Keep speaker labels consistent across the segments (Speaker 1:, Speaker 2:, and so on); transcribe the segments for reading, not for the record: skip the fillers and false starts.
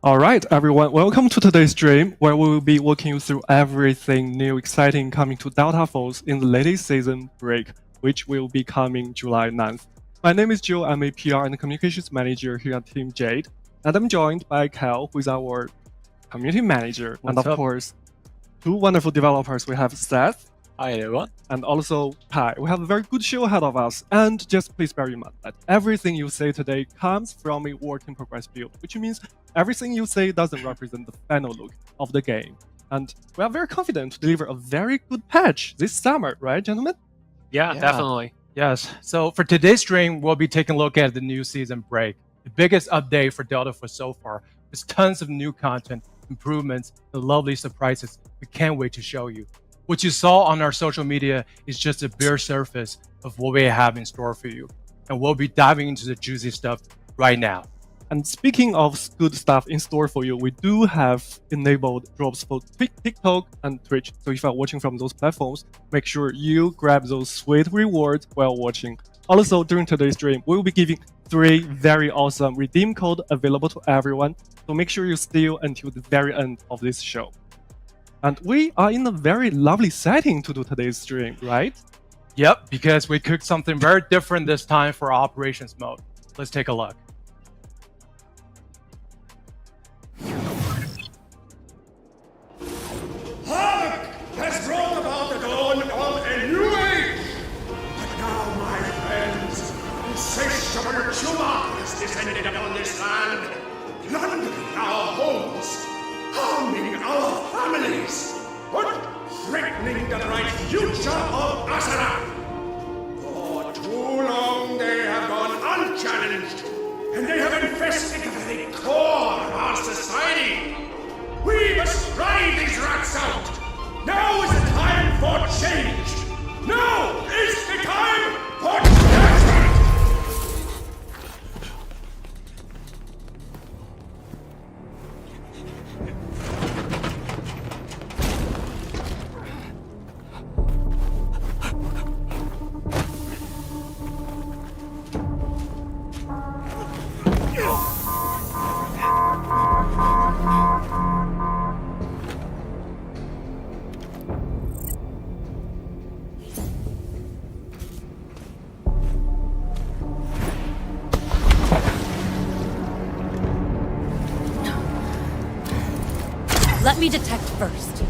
Speaker 1: Alright everyone, welcome to today's stream where we will be walking you through everything new exciting coming to deltaforce in the latest season break, which will be coming July 9th. My name is Joe, I'm a PR and Communications Manager here at Team Jade, and I'm joined by Cal, who is our Community Manager, and of course, two wonderful developers. We have Seth.
Speaker 2: Hi everyone.
Speaker 1: And also Kai. We have a very good show ahead of us, and just please bear in mind that everything you say today comes from a work in progress build, which means everything you say doesn't represent the final look of the game. And we are very confident to deliver a very good patch this summer, right, gentlemen?
Speaker 2: Yeah, definitely.
Speaker 3: Yes. So for today's stream, we'll be taking a look at the new season break. The biggest update for deltaforce so far. There's tons of new content, improvements, and lovely surprises we can't wait to show you. What you saw on our social media is just a bare surface of what we have in store for you. And we'll be diving into the juicy stuff right now.
Speaker 1: And speaking of good stuff in store for you, we do have enabled drops for TikTok and Twitch. So if you're watching from those platforms, make sure you grab those sweet rewards while watching. Also, during today's stream, we will be giving 3 very awesome redeem codes available to everyone. So make sure you stay until the very end of this show. And we are in a very lovely setting to do today's stream, right?
Speaker 3: Yep, because we cooked something very different this time for operations mode. Let's take a look.
Speaker 4: Havoc has brought about the dawn of a new age! But now, my friends, insatiable tumor has descended upon this land, plundering our homes, harming our families, but threatening the bright future of Asara. For too long they have gone unchallenged, and they have infested the very core of our society. We must drive these rats out! Now is the time for change! Now is the time for judgment!
Speaker 5: Let me detect first.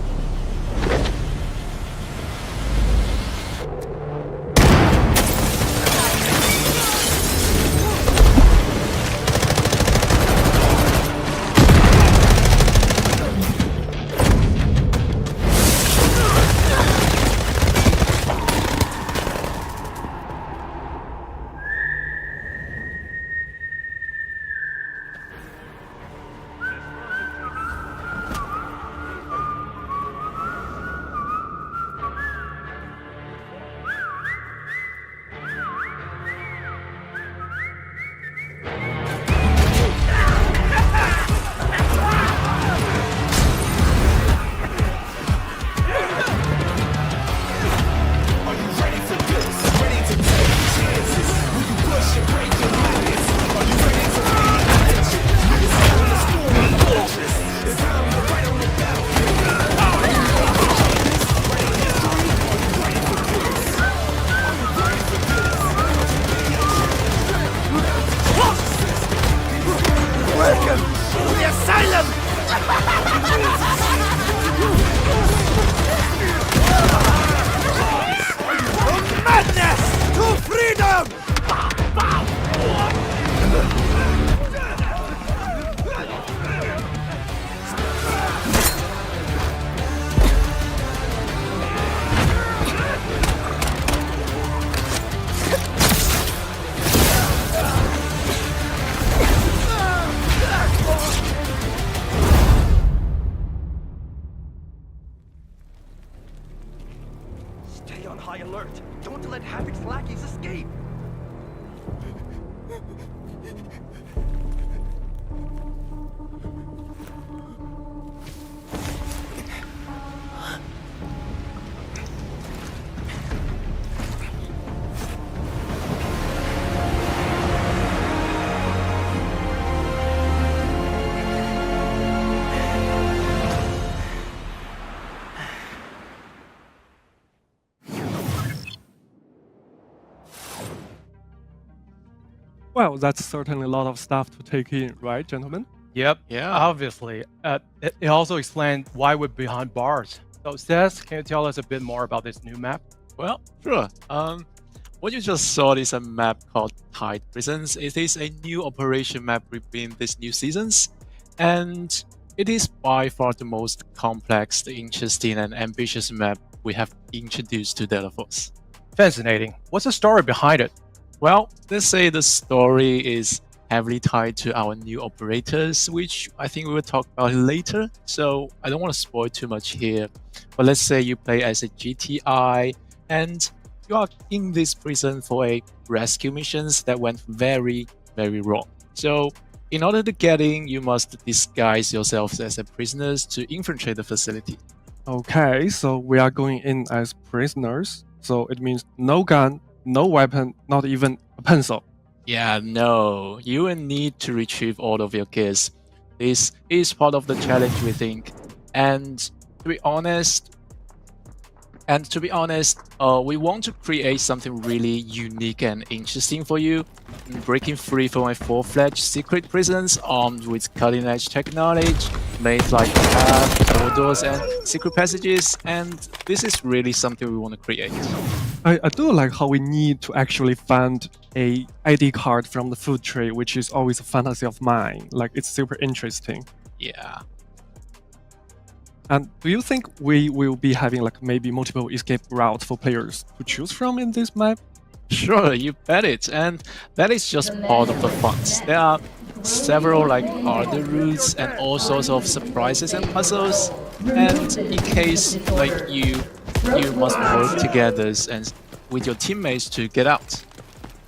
Speaker 6: on high alert. Don't let Havoc's lackeys escape.
Speaker 1: Well, that's certainly a lot of stuff to take in, right, gentlemen?
Speaker 3: Yep.
Speaker 2: Yeah.
Speaker 3: Obviously. It also explained why we're behind bars. So, Seth, can you tell us a bit more about this new map?
Speaker 2: Well, sure. What you just saw is a map called Tide Prisons. It is a new operation map within this new seasons, and it is by far the most complex, interesting, and ambitious map we have introduced to DEVS.
Speaker 3: Fascinating. What's the story behind it?
Speaker 2: Well, let's say the story is heavily tied to our new operators, which I think we will talk about later. So I don't want to spoil too much here. But let's say you play as a GTI and you are in this prison for a rescue missions that went very, very wrong. So in order to get in, you must disguise yourselves as a prisoners to infiltrate the facility.
Speaker 1: Okay, so we are going in as prisoners. So it means no gun, no weapon, not even a pencil.
Speaker 2: Yeah, no. You will need to retrieve all of your gears. This is part of the challenge, we think. And to be honest, we want to create something really unique and interesting for you. Breaking free from a full-fledged secret prisons armed with cutting-edge technology, made like corridors and secret passages, and this is really something we want to create.
Speaker 1: I do like how we need to actually find a ID card from the food tree, which is always a fantasy of mine. Like, it's super interesting.
Speaker 2: Yeah.
Speaker 1: And do you think we will be having like maybe multiple escape routes for players to choose from in this map?
Speaker 2: Sure, you bet it. And that is just part of the fun. There are several like other routes and all sorts of surprises and puzzles. And in case like you must work together and with your teammates to get out.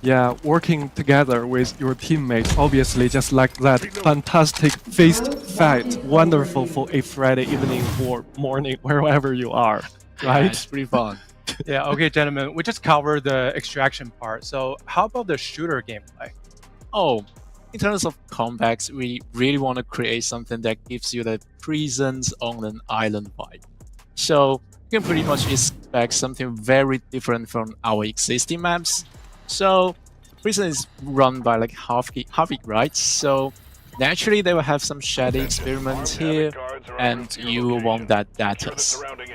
Speaker 1: Yeah, working together with your teammates, obviously, just like that fantastic fist fight, wonderful for a Friday evening or morning, wherever you are,
Speaker 2: Yeah,
Speaker 1: right?
Speaker 2: it's pretty fun.
Speaker 3: Yeah, okay, gentlemen, we just covered the extraction part. So how about the shooter gameplay?
Speaker 2: Oh, in terms of comebacks, we really want to create something that gives you the prisons on an island vibe. So you can pretty much expect something very different from our existing maps. So prison is run by like Havik, right? So naturally they will have some shady experiments here, and you will want that data.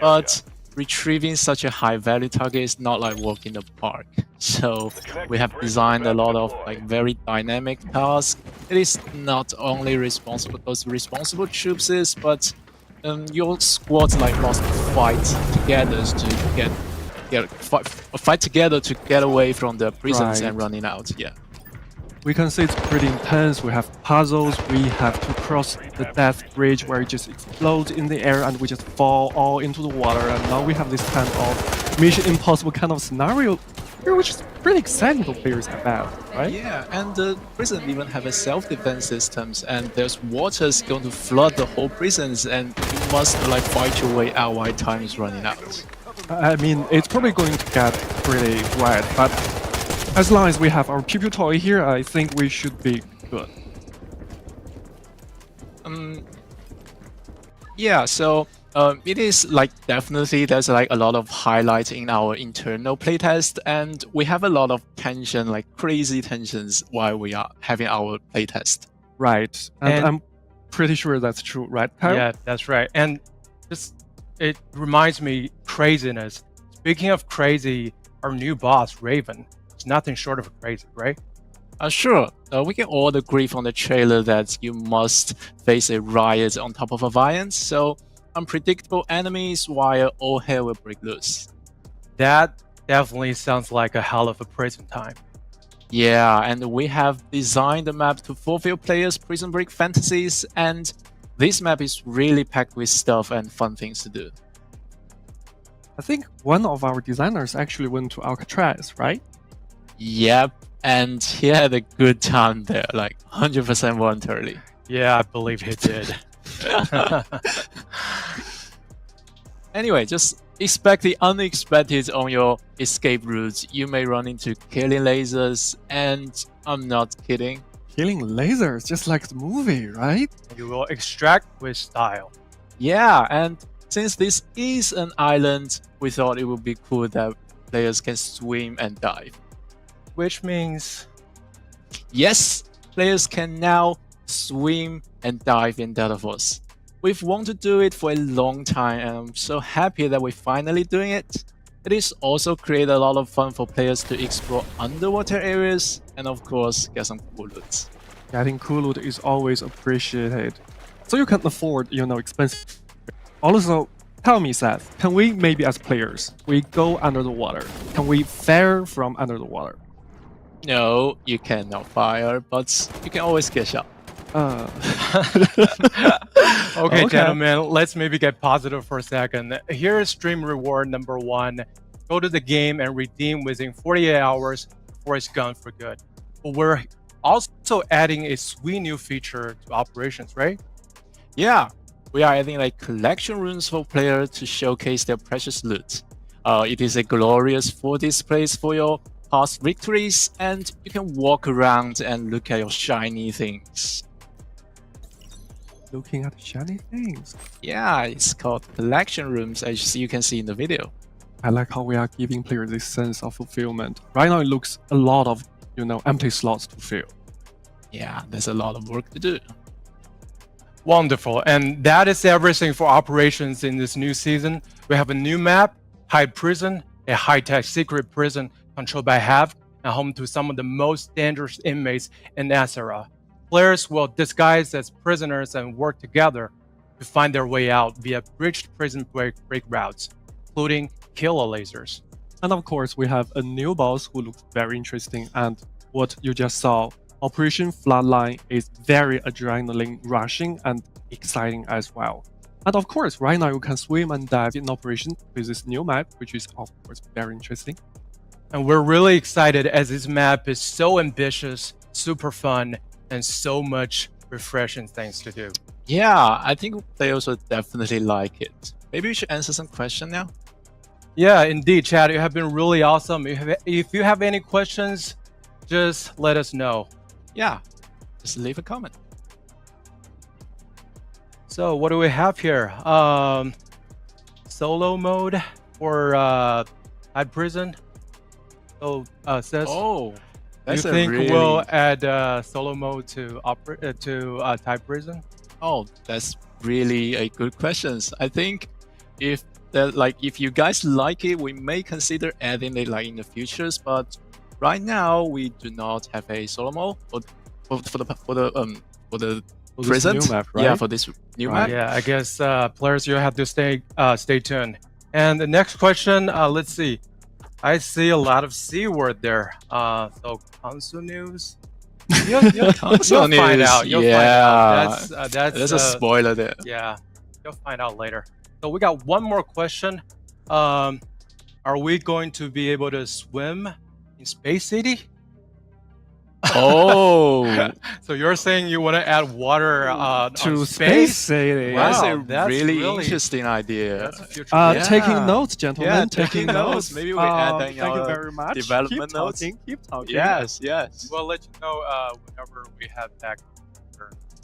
Speaker 2: But retrieving such a high value target is not like walk in the park. So we have designed a lot of like very dynamic tasks. It is not only responsible those responsible troops is, but your squads like must fight together to fight together to get away from the prisons and running out. Yeah.
Speaker 1: We can see it's pretty intense. We have puzzles. We have to cross the death bridge where it just explodes in the air and we just fall all into the water. And now we have this kind of Mission Impossible kind of scenario here, which is pretty exciting for players like that, right?
Speaker 2: Yeah, and the prison even have a self-defense systems, and there's waters going to flood the whole prisons, and you must like fight your way out while time is running out.
Speaker 1: I mean, it's probably going to get pretty wet, but as long as we have our pew-pew toy here, I think we should be good.
Speaker 2: Yeah, so it is like definitely there's like a lot of highlights in our internal playtest, and we have a lot of tension, like crazy tensions while we are having our playtest.
Speaker 1: Right, and I'm pretty sure that's true, right, Kyle?
Speaker 3: Yeah, that's right. And it reminds me craziness. Speaking of crazy, our new boss, Raven, is nothing short of crazy, right?
Speaker 2: Sure. We can all agree from the trailer that you must face a riot on top of a violence, so unpredictable enemies while all hell will break loose.
Speaker 3: That definitely sounds like a hell of a prison time.
Speaker 2: Yeah, and we have designed the map to fulfill players' prison break fantasies, and this map is really packed with stuff and fun things to do.
Speaker 1: I think one of our designers actually went to Alcatraz, right?
Speaker 2: Yep, and he had a good time there, like 100% voluntarily.
Speaker 3: Yeah, I believe he did.
Speaker 2: Anyway, just expect the unexpected on your escape routes. You may run into killing lasers, and I'm not kidding.
Speaker 1: Killing lasers, just like the movie, right?
Speaker 3: You will extract with style.
Speaker 2: Yeah, and since this is an island, we thought it would be cool that players can swim and dive.
Speaker 3: Which means
Speaker 2: Yes, players can now swim and dive in DeltaForce. We've wanted to do it for a long time, and I'm so happy that we're finally doing it. It is also create a lot of fun for players to explore underwater areas and of course get some cool loot.
Speaker 1: Getting cool loot is always appreciated. So you can afford, expensive. Also, tell me, Seth, can we maybe as players, we go under the water? Can we fire from under the water?
Speaker 2: No, you cannot fire, but you can always get shot.
Speaker 3: Okay, gentlemen, let's maybe get positive for a second. Here is stream reward number 1. Go to the game and redeem within 48 hours before it's gone for good. But we're also adding a sweet new feature to operations, right?
Speaker 2: Yeah, we are adding like collection rooms for players to showcase their precious loot. It is a glorious full displays for your past victories, and you can walk around and look at your shiny things.
Speaker 1: Looking at shiny things.
Speaker 2: Yeah, it's called collection rooms, as you can see in the video.
Speaker 1: I like how we are giving players this sense of fulfillment. Right now it looks a lot of, empty slots to fill.
Speaker 2: Yeah, there's a lot of work to do.
Speaker 3: Wonderful. And that is everything for operations in this new season. We have a new map, Hide Prison, a high-tech secret prison controlled by Hav and home to some of the most dangerous inmates in Asera. Players will disguise as prisoners and work together to find their way out via bridged prison break routes, including killer lasers.
Speaker 1: And of course, we have a new boss who looks very interesting. And what you just saw, Operation Flatline is very adrenaline rushing and exciting as well. And of course, right now you can swim and dive in Operation with this new map, which is of course very interesting.
Speaker 3: And we're really excited as this map is so ambitious, super fun, and so much refreshing things to do.
Speaker 2: Yeah, I think players will definitely like it. Maybe we should answer some questions now.
Speaker 3: Yeah, indeed, Chad, you have been really awesome. If you have any questions, just let us know.
Speaker 2: Yeah, just leave a comment.
Speaker 3: So what do we have here? Solo mode for Hide Prison. So says,
Speaker 2: Oh, that's
Speaker 3: you think
Speaker 2: really...
Speaker 3: we'll add solo mode to Hide Prison?
Speaker 2: Oh, that's really a good question. I think if you guys like it, we may consider adding it in the futures. But right now, we do not have a solo mode for the present
Speaker 1: new map, right?
Speaker 2: Yeah, for this new map.
Speaker 3: Yeah, I guess players, you have to stay tuned. And the next question, let's see. I see a lot of C word there. So console news. You'll find out. You'll find out. That's
Speaker 2: a spoiler there.
Speaker 3: Yeah, you'll find out later. So we got one more question. Are we going to be able to swim in Space City?
Speaker 2: Oh,
Speaker 3: so you're saying you want to add water
Speaker 1: to
Speaker 3: on
Speaker 1: Space City.
Speaker 2: Wow,
Speaker 3: Wow,
Speaker 2: that's a really interesting idea.
Speaker 3: That's a future.
Speaker 1: Taking notes, gentlemen.
Speaker 2: Yeah,
Speaker 1: taking notes.
Speaker 2: Maybe we add that in
Speaker 1: thank you
Speaker 2: our
Speaker 1: very much.
Speaker 2: development
Speaker 1: Keep
Speaker 2: notes.
Speaker 1: Keep talking.
Speaker 2: Yes, yes.
Speaker 3: We'll let you know whenever we have back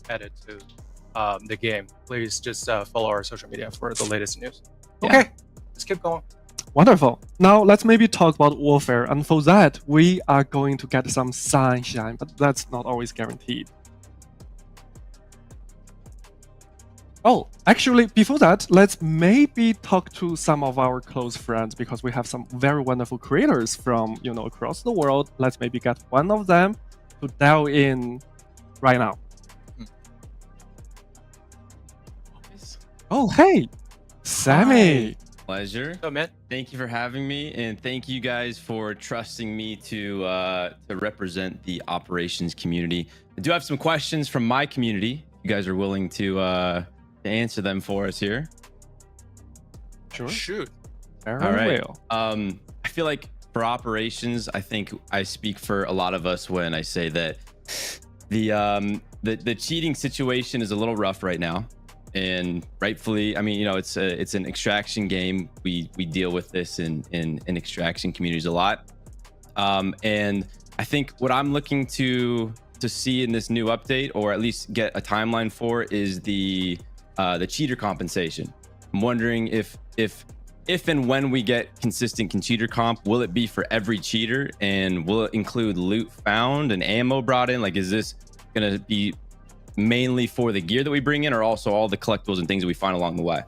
Speaker 3: added to the game. Please just follow our social media for the latest news.
Speaker 2: Yeah.
Speaker 3: Okay, let's keep going.
Speaker 1: Wonderful. Now let's maybe talk about warfare, and for that we are going to get some sunshine, but that's not always guaranteed. Oh, actually, before that, let's maybe talk to some of our close friends because we have some very wonderful creators from across the world. Let's maybe get one of them to dial in right now. Oh, hey, Sammy.
Speaker 7: Pleasure.
Speaker 3: So, man,
Speaker 7: Thank you for having me, and thank you guys for trusting me to represent the operations community. I do have some questions from my community. You guys are willing to answer them for us here?
Speaker 1: Sure.
Speaker 2: Shoot.
Speaker 1: Very
Speaker 7: All right.
Speaker 1: well.
Speaker 7: I feel like for operations, I think I speak for a lot of us when I say that the cheating situation is a little rough right now, and rightfully, I mean, it's an extraction game. We deal with this in extraction communities a lot, and I think what I'm looking to see in this new update, or at least get a timeline for, is the cheater compensation. I'm wondering if and when we get consistent cheater comp, will it be for every cheater, and will it include loot found and ammo brought in? Like, is this going to be mainly for the gear that we bring in, or also all the collectibles and things that we find along the way?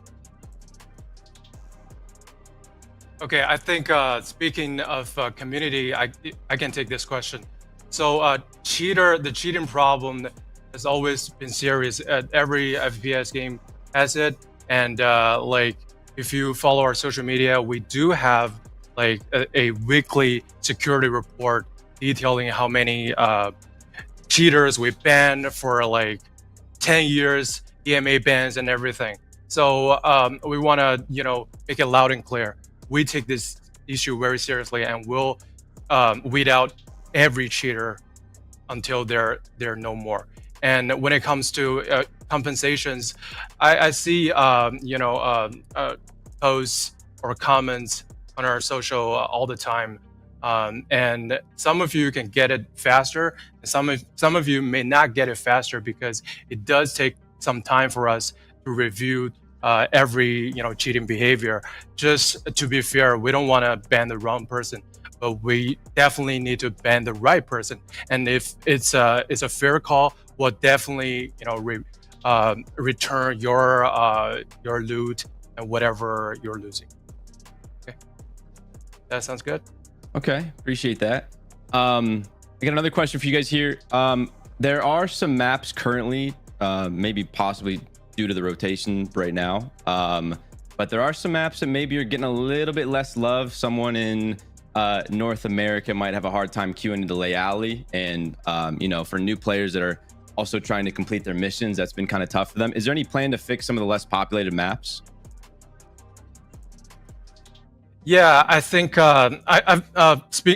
Speaker 3: Okay, I think speaking of community, I can take this question. So the cheating problem has always been serious. Every FPS game has it, and like, if you follow our social media, we do have like a weekly security report detailing how many cheaters we banned for like 10 years, EMA bans and everything. So we want to make it loud and clear. We take this issue very seriously, and we'll weed out every cheater until they're no more. And when it comes to compensations, I see posts or comments on our social all the time, and some of you can get it faster, and some of you may not get it faster, because it does take some time for us to review every cheating behavior. Just to be fair, we don't want to ban the wrong person, but we definitely need to ban the right person. And if it's a fair call, we'll definitely return your loot and whatever you're losing. Okay, that sounds good.
Speaker 7: Okay, appreciate that. I got another question for you guys here. There are some maps currently, maybe possibly due to the rotation right now, but there are some maps that maybe are getting a little bit less love. Someone in North America might have a hard time queuing into Lay Alley, and for new players that are also trying to complete their missions, that's been kind of tough for them. Is there any plan to fix some of the less populated maps?
Speaker 3: Yeah, I think I've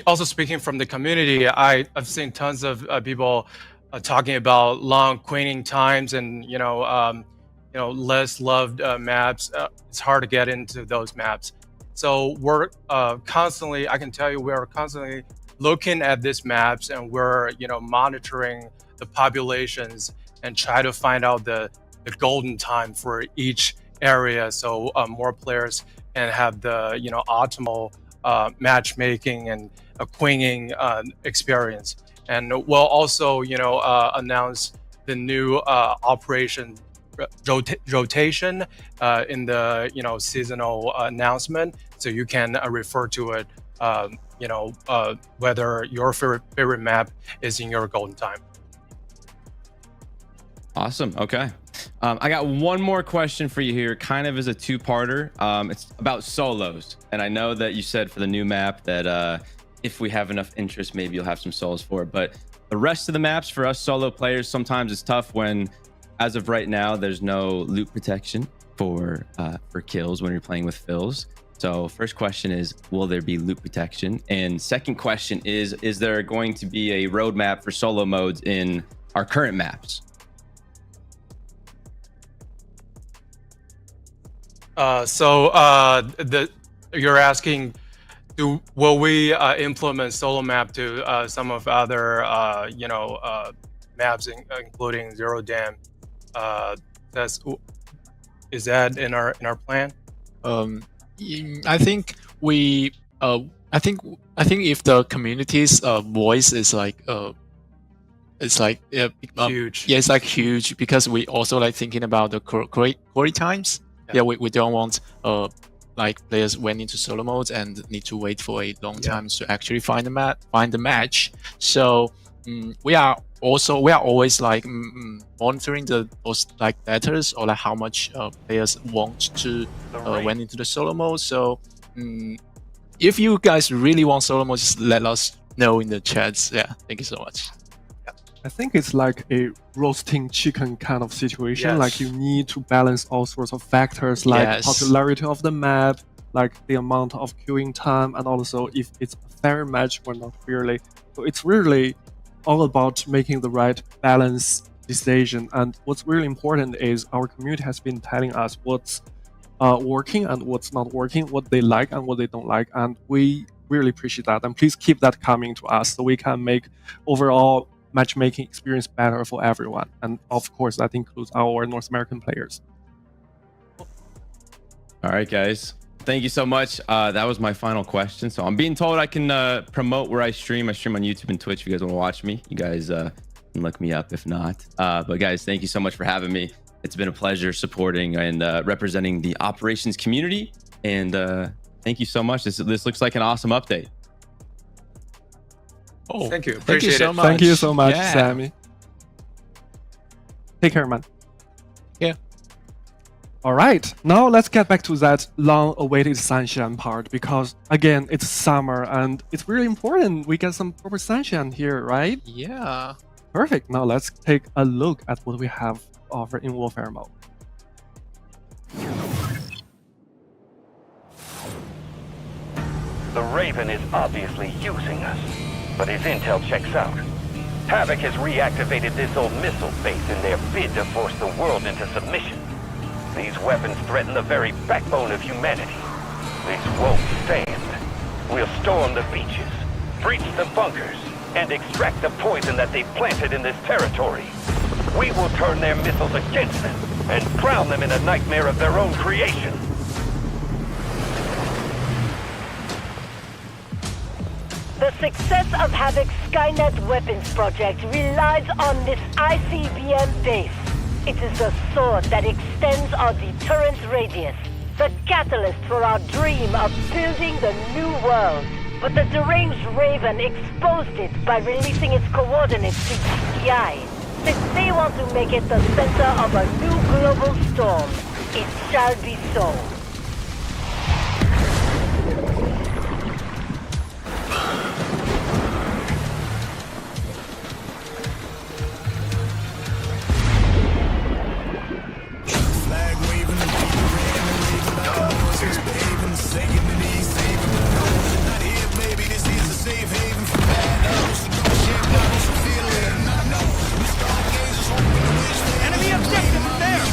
Speaker 3: also speaking from the community, I've seen tons of people talking about long queuing times and less loved maps. It's hard to get into those maps. So we're constantly, I can tell you, we're constantly looking at these maps, and we're monitoring the populations and try to find out the golden time for each area, so more players can have the optimal matchmaking and a queuing experience. And we'll also announce the new operation rotation in the seasonal announcement, so you can refer to it whether your favorite map is in your golden time.
Speaker 7: Awesome. Okay. I got one more question for you here, kind of as a two-parter. It's about solos, and I know that you said for the new map that if we have enough interest, maybe you'll have some solos for it. But the rest of the maps for us solo players, sometimes it's tough when, as of right now, there's no loot protection for kills when you're playing with fills. So first question is, will there be loot protection? And second question is there going to be a roadmap for solo modes in our current maps?
Speaker 3: You're asking, will we implement solo map to some of other maps, including Zero Dam? Is that in our plan?
Speaker 2: I think we I think if the community's voice is like
Speaker 3: Huge.
Speaker 2: Yeah, it's like huge, because we also like thinking about the query times. Yeah, we don't want like players went into solo modes and need to wait for a long time to actually find the match. So we are always like monitoring those like letters, or like how much players want to went into the solo mode. So if you guys really want solo mode, just let us know in the chats. Yeah, thank you so much.
Speaker 1: I think it's like a roasting chicken kind of situation.
Speaker 3: Yes.
Speaker 1: Like you need to balance all sorts of factors, like
Speaker 2: Yes.
Speaker 1: popularity of the map, like the amount of queuing time, and also if it's a fair match or not really. So it's really all about making the right balance decision. And what's really important is our community has been telling us what's working and what's not working, what they like and what they don't like, and we really appreciate that. And please keep that coming to us so we can make overall matchmaking experience better for everyone. And of course, that includes our North American players.
Speaker 7: All right, guys. Thank you so much. That was my final question. So I'm being told I can promote where I stream. I stream on YouTube and Twitch if you guys want to watch me. You guys can look me up if not. But guys, thank you so much for having me. It's been a pleasure supporting and representing the operations community. And thank you so much. This looks like an awesome update.
Speaker 2: Oh,
Speaker 3: Thank you.
Speaker 2: Thank you
Speaker 3: Appreciate
Speaker 2: so
Speaker 3: it.
Speaker 2: much.
Speaker 1: Thank you so much,
Speaker 2: Yeah.
Speaker 1: Sammy. Take care, man.
Speaker 2: Yeah.
Speaker 1: All right, now let's get back to that long-awaited sunshine part, because again, it's summer and it's really important we get some proper sunshine here, right?
Speaker 2: Yeah.
Speaker 1: Perfect. Now let's take a look at what we have to offer in warfare mode.
Speaker 8: The Raven is obviously using us, but his intel checks out. Havoc has reactivated this old missile base in their bid to force the world into submission. These weapons threaten the very backbone of humanity. This won't stand. We'll storm the beaches, breach the bunkers, and extract the poison that they've planted in this territory. We will turn their missiles against them and drown them in a nightmare of their own creation.
Speaker 9: The success of Havoc's Skynet weapons project relies on this ICBM base. It is the sword that extends our deterrence radius, the catalyst for our dream of building the new world. But the deranged Raven exposed it by releasing its coordinates to GTI. Since they want to make it the center of a new global storm, it shall be so.
Speaker 6: Enemy objective is there!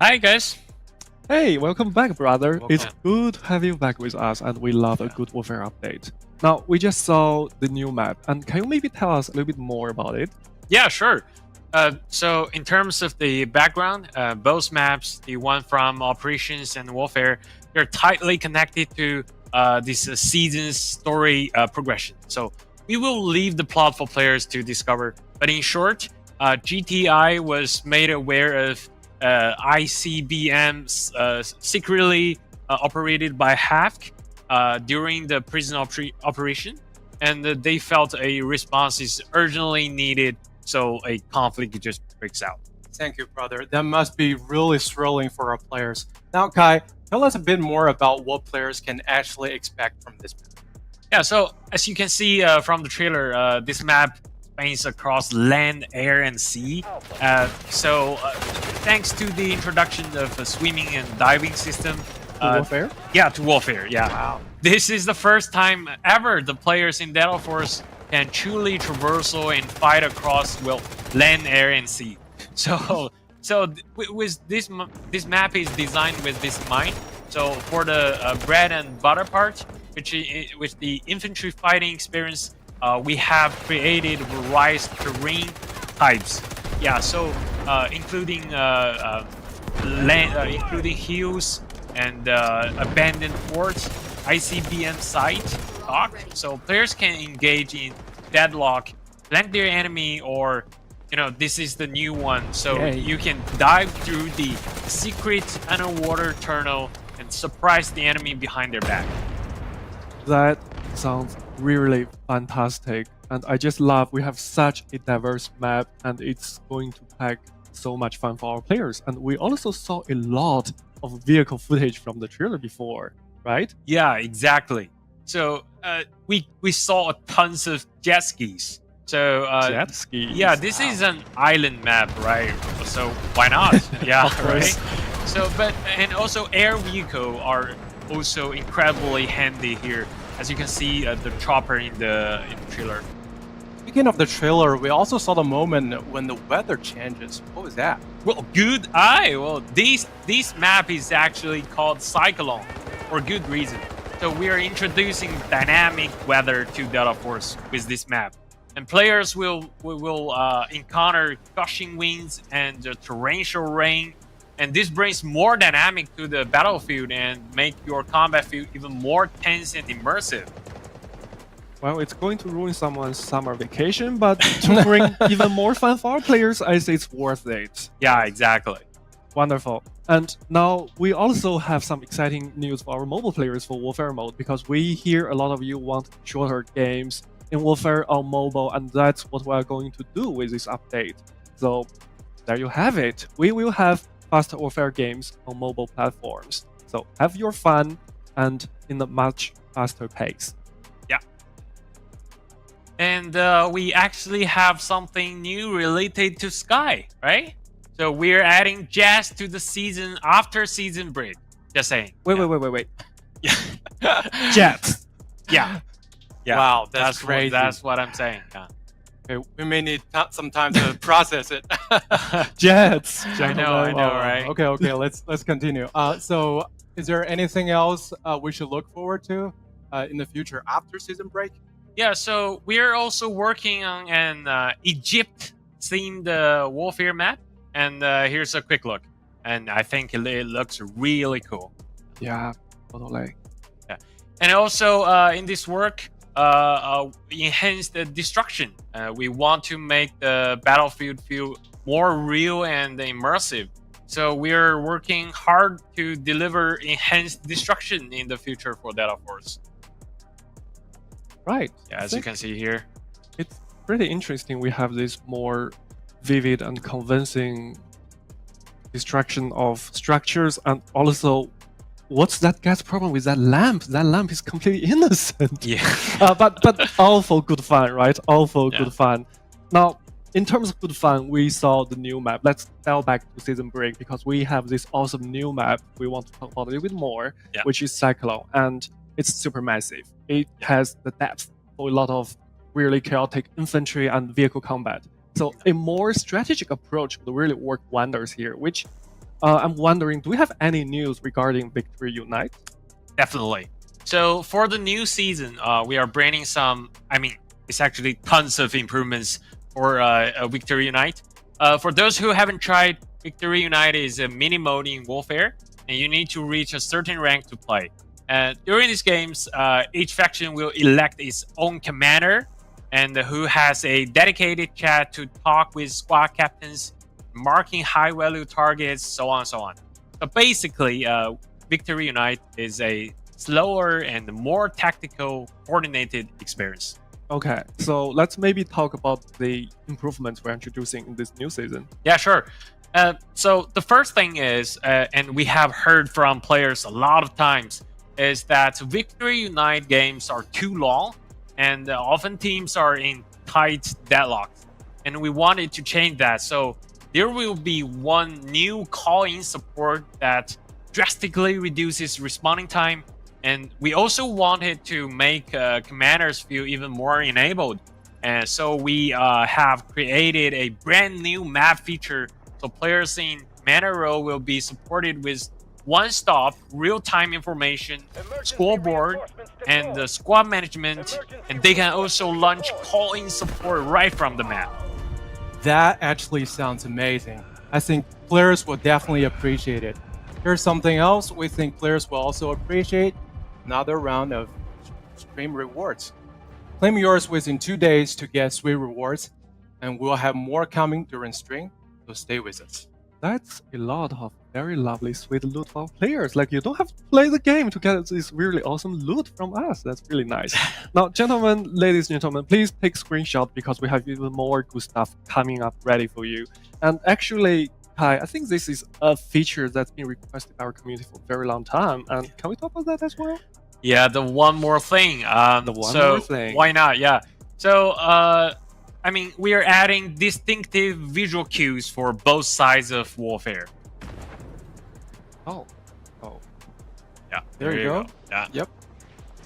Speaker 2: Hi guys.
Speaker 1: Hey, welcome back, brother.
Speaker 3: Welcome.
Speaker 1: It's good to have you back with us, and we love a good warfare update. Now, we just saw the new map, and can you maybe tell us a little bit more about it?
Speaker 10: Yeah, sure. So in terms of the background, both maps, the one from Operations and Warfare, they're tightly connected to this season's story progression. So we will leave the plot for players to discover. But in short, GTI was made aware of ICBMs secretly operated by Havoc during the prison operation, and they felt a response is urgently needed, so a conflict just breaks out.
Speaker 3: Thank you, brother. That must be really thrilling for our players. Now, Kai, tell us a bit more about what players can actually expect from this map.
Speaker 10: Yeah, so as you can see from the trailer, this map spans across land, air, and sea. Thanks to the introduction of a swimming and diving system.
Speaker 1: Warfare?
Speaker 10: Yeah, to Warfare, yeah.
Speaker 3: Wow.
Speaker 10: This is the first time ever the players in deltaforce can truly traversal and fight across, well, land, air, and sea. So So with this map is designed with this in mind. So for the bread and butter part, which the infantry fighting experience, we have created various terrain types. Yeah, so including including hills and abandoned forts, ICBM site, talk. So players can engage in deadlock, flank their enemy, or this is the new one. So you can dive through the secret underwater tunnel and surprise the enemy behind their back.
Speaker 1: That sounds really fantastic. And I just love we have such a diverse map, and it's going to pack so much fun for our players. And we also saw a lot of vehicle footage from the trailer before, right?
Speaker 10: Yeah, exactly. So we saw tons of jet skis. So
Speaker 1: jet skis.
Speaker 10: Yeah, this is an island map, right? So why not? Yeah, right. So and also air vehicle are also incredibly handy here, as you can see the chopper in the trailer.
Speaker 3: Speaking of the trailer, we also saw the moment when the weather changes. What was that?
Speaker 10: Well, good eye. Well, this map is actually called Cyclone for good reason. So we are introducing dynamic weather to Delta Force with this map, and players will encounter gushing winds and torrential rain, and this brings more dynamic to the battlefield and make your combat feel even more tense and immersive.
Speaker 1: Well, it's going to ruin someone's summer vacation, but to bring even more fun for our players, I say it's worth it.
Speaker 10: Yeah, exactly.
Speaker 1: Wonderful. And now we also have some exciting news for our mobile players for Warfare mode, because we hear a lot of you want shorter games in Warfare on mobile, and that's what we are going to do with this update. So there you have it. We will have faster Warfare games on mobile platforms. So have your fun and in a much faster pace.
Speaker 10: And we actually have something new related to Sky, right? So we're adding jazz to the season after season break. Just saying.
Speaker 1: Wait.
Speaker 10: Yeah.
Speaker 1: Jets.
Speaker 10: Yeah.
Speaker 3: Wow, that's crazy.
Speaker 10: That's what I'm saying. Yeah.
Speaker 3: Okay, we may need some time to process it.
Speaker 1: Jets.
Speaker 10: I know, right?
Speaker 3: Okay. Let's continue. So, is there anything else we should look forward to in the future after season break?
Speaker 10: Yeah, so we're also working on an Egypt-themed warfare map, and here's a quick look. And I think it looks really cool.
Speaker 1: Yeah, totally.
Speaker 10: Yeah, and also in this work, enhance the destruction. We want to make the battlefield feel more real and immersive. So we're working hard to deliver enhanced destruction in the future for Delta Force.
Speaker 1: Right.
Speaker 10: Yeah, as you can see here.
Speaker 1: It's pretty interesting. We have this more vivid and convincing destruction of structures, and also, what's that guy's problem with that lamp? That lamp is completely innocent.
Speaker 10: Yeah.
Speaker 1: But all for good fun, right? All for good fun. Now, in terms of good fun, we saw the new map. Let's dial back to season break, because we have this awesome new map we want to talk about a little bit more, which is Cyclone, and it's super massive. It has the depth for a lot of really chaotic infantry and vehicle combat. So a more strategic approach would really work wonders here, which I'm wondering, do we have any news regarding Victory Unite?
Speaker 10: Definitely. So for the new season, we are bringing it's actually tons of improvements for Victory Unite. For those who haven't tried, Victory Unite is a mini mode in Warfare, and you need to reach a certain rank to play. During these games, each faction will elect its own commander, and who has a dedicated chat to talk with squad captains, marking high-value targets, so on and so on. So basically, Victory Unite is a slower and more tactical, coordinated experience.
Speaker 1: Okay, so let's maybe talk about the improvements we're introducing in this new season.
Speaker 10: Yeah, sure. So the first thing is, and we have heard from players a lot of times, is that Victory Unite games are too long, and often teams are in tight deadlocks. And we wanted to change that. So there will be one new call-in support that drastically reduces responding time. And we also wanted to make commanders feel even more enabled. And so we have created a brand new map feature So players in Mana Row will be supported with one-stop, real-time information, scoreboard, and the squad management, and they can also launch call-in support right from the map.
Speaker 3: That actually sounds amazing. I think players will definitely appreciate it. Here's something else we think players will also appreciate: another round of stream rewards. Claim yours within 2 days to get sweet rewards, and we'll have more coming during stream, so stay with us.
Speaker 1: That's a lot of very lovely, sweet loot for players. Like, you don't have to play the game to get this really awesome loot from us. That's really nice. Now, gentlemen, ladies and gentlemen, please take screenshot because we have even more good stuff coming up ready for you. And actually, Kai, I think this is a feature that's been requested by our community for a very long time. And can we talk about that as well?
Speaker 10: Yeah, the one more thing.
Speaker 1: More thing.
Speaker 10: Why not? Yeah. So, I mean, we are adding distinctive visual cues for both sides of warfare.
Speaker 1: Oh.
Speaker 10: Yeah.
Speaker 3: There you go.
Speaker 10: Yeah.
Speaker 3: Yep.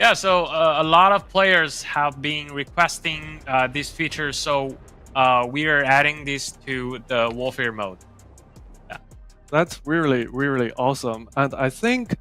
Speaker 10: Yeah. So a lot of players have been requesting this feature, so we are adding this to the warfare mode. Yeah.
Speaker 1: That's really, really awesome. And I think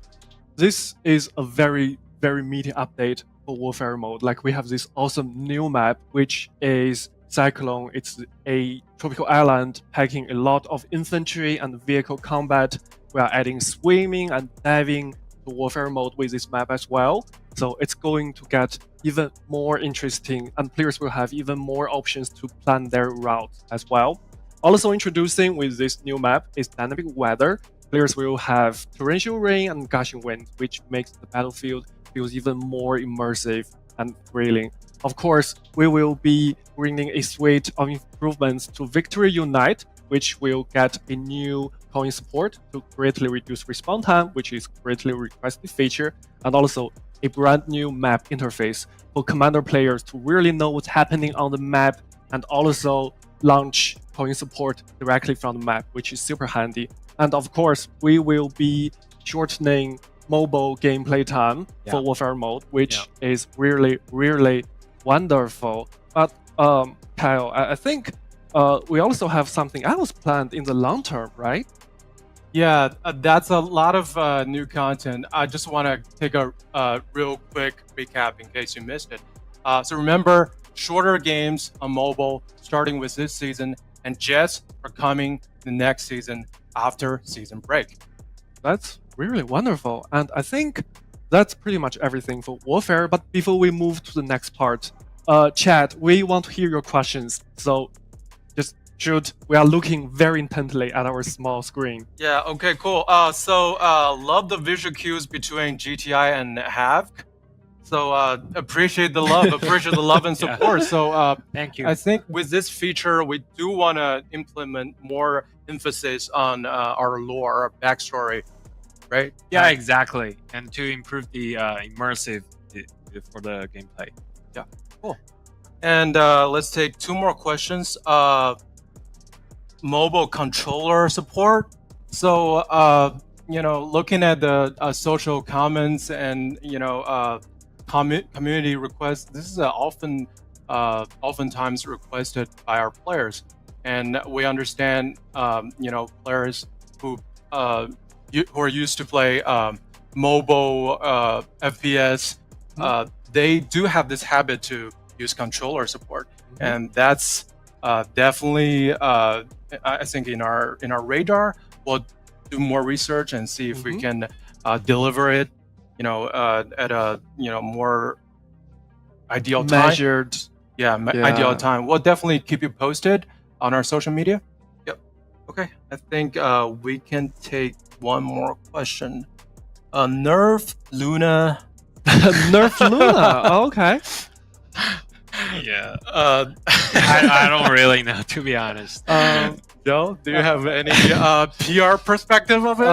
Speaker 1: this is a very, very meaty update for warfare mode. Like, we have this awesome new map, which is Cyclone. It's a tropical island packing a lot of infantry and vehicle combat. We are adding swimming and diving to warfare mode with this map as well. So it's going to get even more interesting, and players will have even more options to plan their routes as well. Also introducing with this new map is dynamic weather. Players will have torrential rain and gushing wind, which makes the battlefield feels even more immersive and thrilling. Of course, we will be bringing a suite of improvements to Victory Unite, which will get a new coin support to greatly reduce respawn time, which is greatly requested feature, and also a brand new map interface for commander players to really know what's happening on the map, and also launch coin support directly from the map, which is super handy. And of course, we will be shortening mobile gameplay time for warfare mode, which is really, really wonderful. But Kyle, I think we also have something else planned in the long term, right?
Speaker 3: Yeah, that's a lot of new content. I just want to take a real quick recap in case you missed it. So remember, shorter games on mobile starting with this season, and jets are coming the next season after season break.
Speaker 1: That's really wonderful. And I think that's pretty much everything for warfare. But before we move to the next part, chat, we want to hear your questions. So just shoot. We are looking very intently at our small screen.
Speaker 3: Yeah, okay, cool. So love the visual cues between GTI and Havoc. So appreciate the love and support. So
Speaker 10: thank you.
Speaker 3: I think with this feature, we do want to implement more emphasis on our lore, our backstory, right?
Speaker 10: Yeah, exactly. And to improve the immersive for the gameplay.
Speaker 3: Yeah, cool. And let's take two more questions. Mobile controller support. So looking at the social comments and community requests, this is oftentimes requested by our players, and we understand players who are used to play mobile FPS. They do have this habit to use controller support, and that's definitely I think in our radar. We'll do more research and see if we can deliver it at a more ideal time.
Speaker 1: Measured.
Speaker 3: Ideal time. We'll definitely keep you posted on our social media. Yep. Okay. I think we can take one more question. Nerf Luna.
Speaker 1: Nerf Luna. Okay.
Speaker 10: Yeah. I don't really know, to be honest.
Speaker 3: Joe, do you have any PR perspective of it?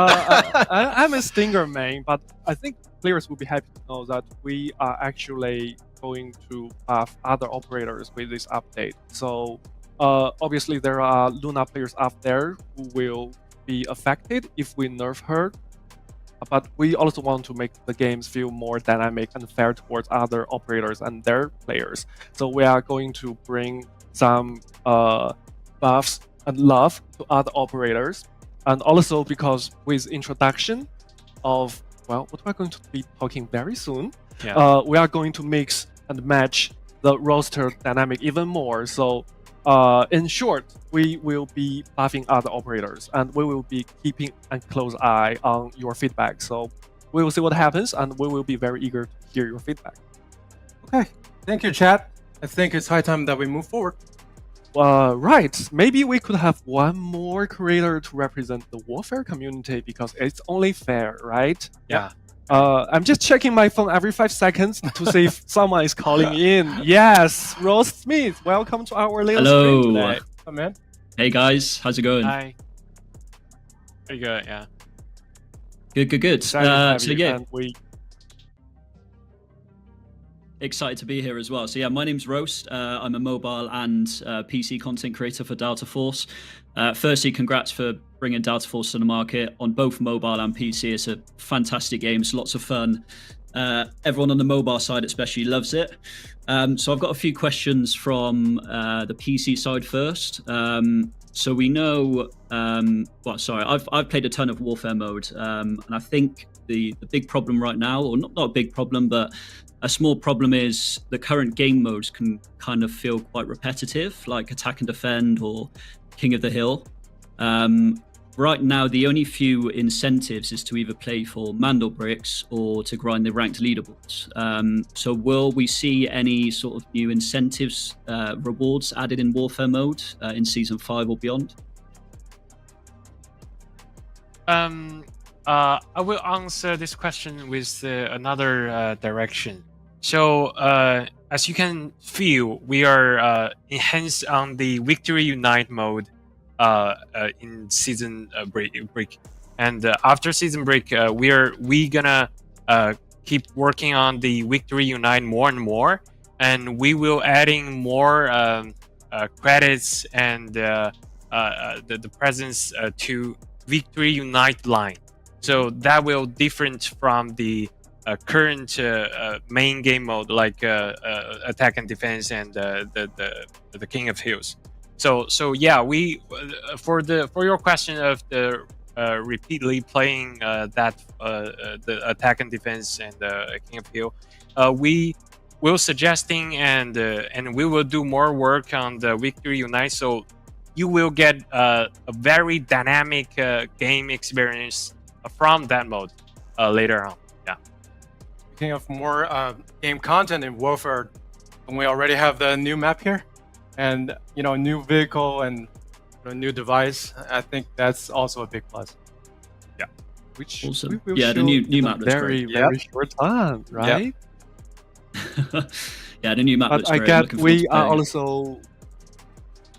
Speaker 1: I'm a Stinger main, but I think players will be happy to know that we are actually going to buff other operators with this update. So obviously there are Luna players out there who will be affected if we nerf her. But we also want to make the games feel more dynamic and fair towards other operators and their players. So we are going to bring some buffs and love to other operators. And also because with introduction of, well, what we're going to be talking very soon, we are going to mix and match the roster dynamic even more. So in short, we will be buffing other operators, and we will be keeping a close eye on your feedback. So we will see what happens, and we will be very eager to hear your feedback.
Speaker 3: Okay, thank you, chat. I think it's high time that we move forward.
Speaker 1: Right, maybe we could have one more creator to represent the Warfare community, because it's only fair, right?
Speaker 10: Yeah.
Speaker 1: I'm just checking my phone every 5 seconds to see if someone is calling in. Yes, Rose Smith, welcome to our little stream today.
Speaker 3: Come in.
Speaker 11: Hey guys, how's it going?
Speaker 10: Hi. Pretty good, yeah.
Speaker 11: Good. So yeah,
Speaker 1: and we
Speaker 11: excited to be here as well. So yeah, my name's Roast. I'm a mobile and PC content creator for deltaforce. Firstly, congrats for bringing deltaforce to the market on both mobile and PC. It's a fantastic game. It's lots of fun. Everyone on the mobile side especially loves it. So I've got a few questions from the PC side first. So we know, I've played a ton of Warfare mode, and I think the big problem right now, or not a big problem, but a small problem is the current game modes can kind of feel quite repetitive, like Attack and Defend or King of the Hill. Right now, the only few incentives is to either play for Mandel bricks or to grind the ranked leaderboards. So will we see any sort of new incentives, rewards added in Warfare mode in Season 5 or beyond?
Speaker 10: I will answer this question with another direction. So, as you can feel, we are enhanced on the Victory Unite mode in season break, and after season break, we gonna keep working on the Victory Unite more and more, and we will adding more credits and the presence to Victory Unite line. So that will different from the current main game mode, like Attack and Defense and the King of Hills. So yeah, we for your question of the repeatedly playing the Attack and Defense and the King of Hill, we will suggesting and we will do more work on the Victory Unite. So you will get a very dynamic game experience from that mode later on. Yeah.
Speaker 3: Speaking of more game content in Warfare, and we already have the new map here, and new vehicle and new device. I think that's also a big plus.
Speaker 1: Yeah. Which
Speaker 11: awesome.
Speaker 1: we will
Speaker 11: Yeah, the new map looks
Speaker 1: very short time, right?
Speaker 11: Yep. Yeah, the new map looks great.
Speaker 1: I get we are also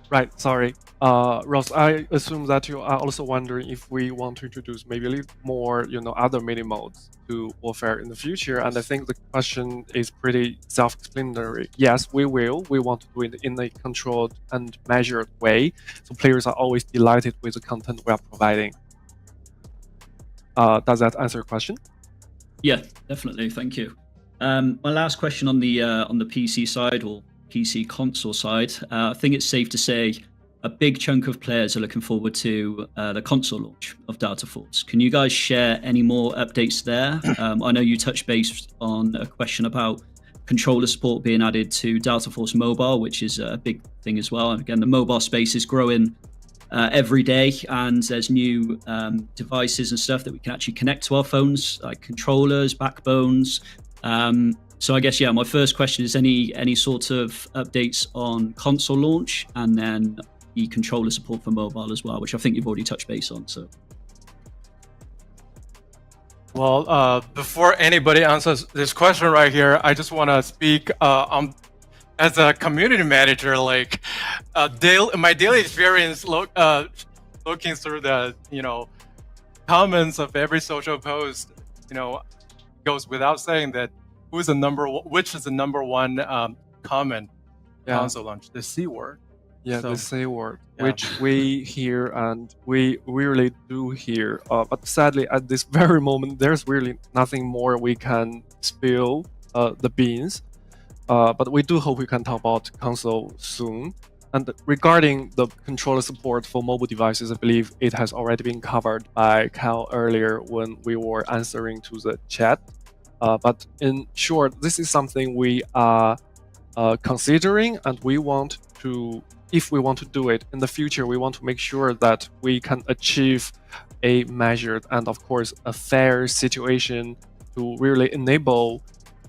Speaker 1: right. Sorry. Ross, I assume that you are also wondering if we want to introduce maybe a little more, other mini modes to Warfare in the future. And I think the question is pretty self-explanatory. Yes, we will. We want to do it in a controlled and measured way, so players are always delighted with the content we are providing. Does that answer your question?
Speaker 11: Yeah, definitely. Thank you. My last question on the PC side or PC console side, I think it's safe to say a big chunk of players are looking forward to the console launch of deltaforce. Can you guys share any more updates there? I know you touched base on a question about controller support being added to deltaforce mobile, which is a big thing as well. And again, the mobile space is growing every day, and there's new devices and stuff that we can actually connect to our phones, like controllers, backbones. So I guess, yeah, my first question is any sort of updates on console launch, and then the controller support for mobile as well, which I think you've already touched base on. So,
Speaker 3: well, before anybody answers this question right here, I just want to speak as a community manager. Like, my daily experience looking through the comments of every social post, goes without saying that which is the number one comment console launch, the C word.
Speaker 1: Yeah, the C word, which we hear and we really do hear. But sadly, at this very moment, there's really nothing more we can spill the beans. But we do hope we can talk about console soon. And regarding the controller support for mobile devices, I believe it has already been covered by Kyle earlier when we were answering to the chat. But in short, this is something we are considering, and we want to, if we want to do it in the future, we want to make sure that we can achieve a measured and, of course, a fair situation to really enable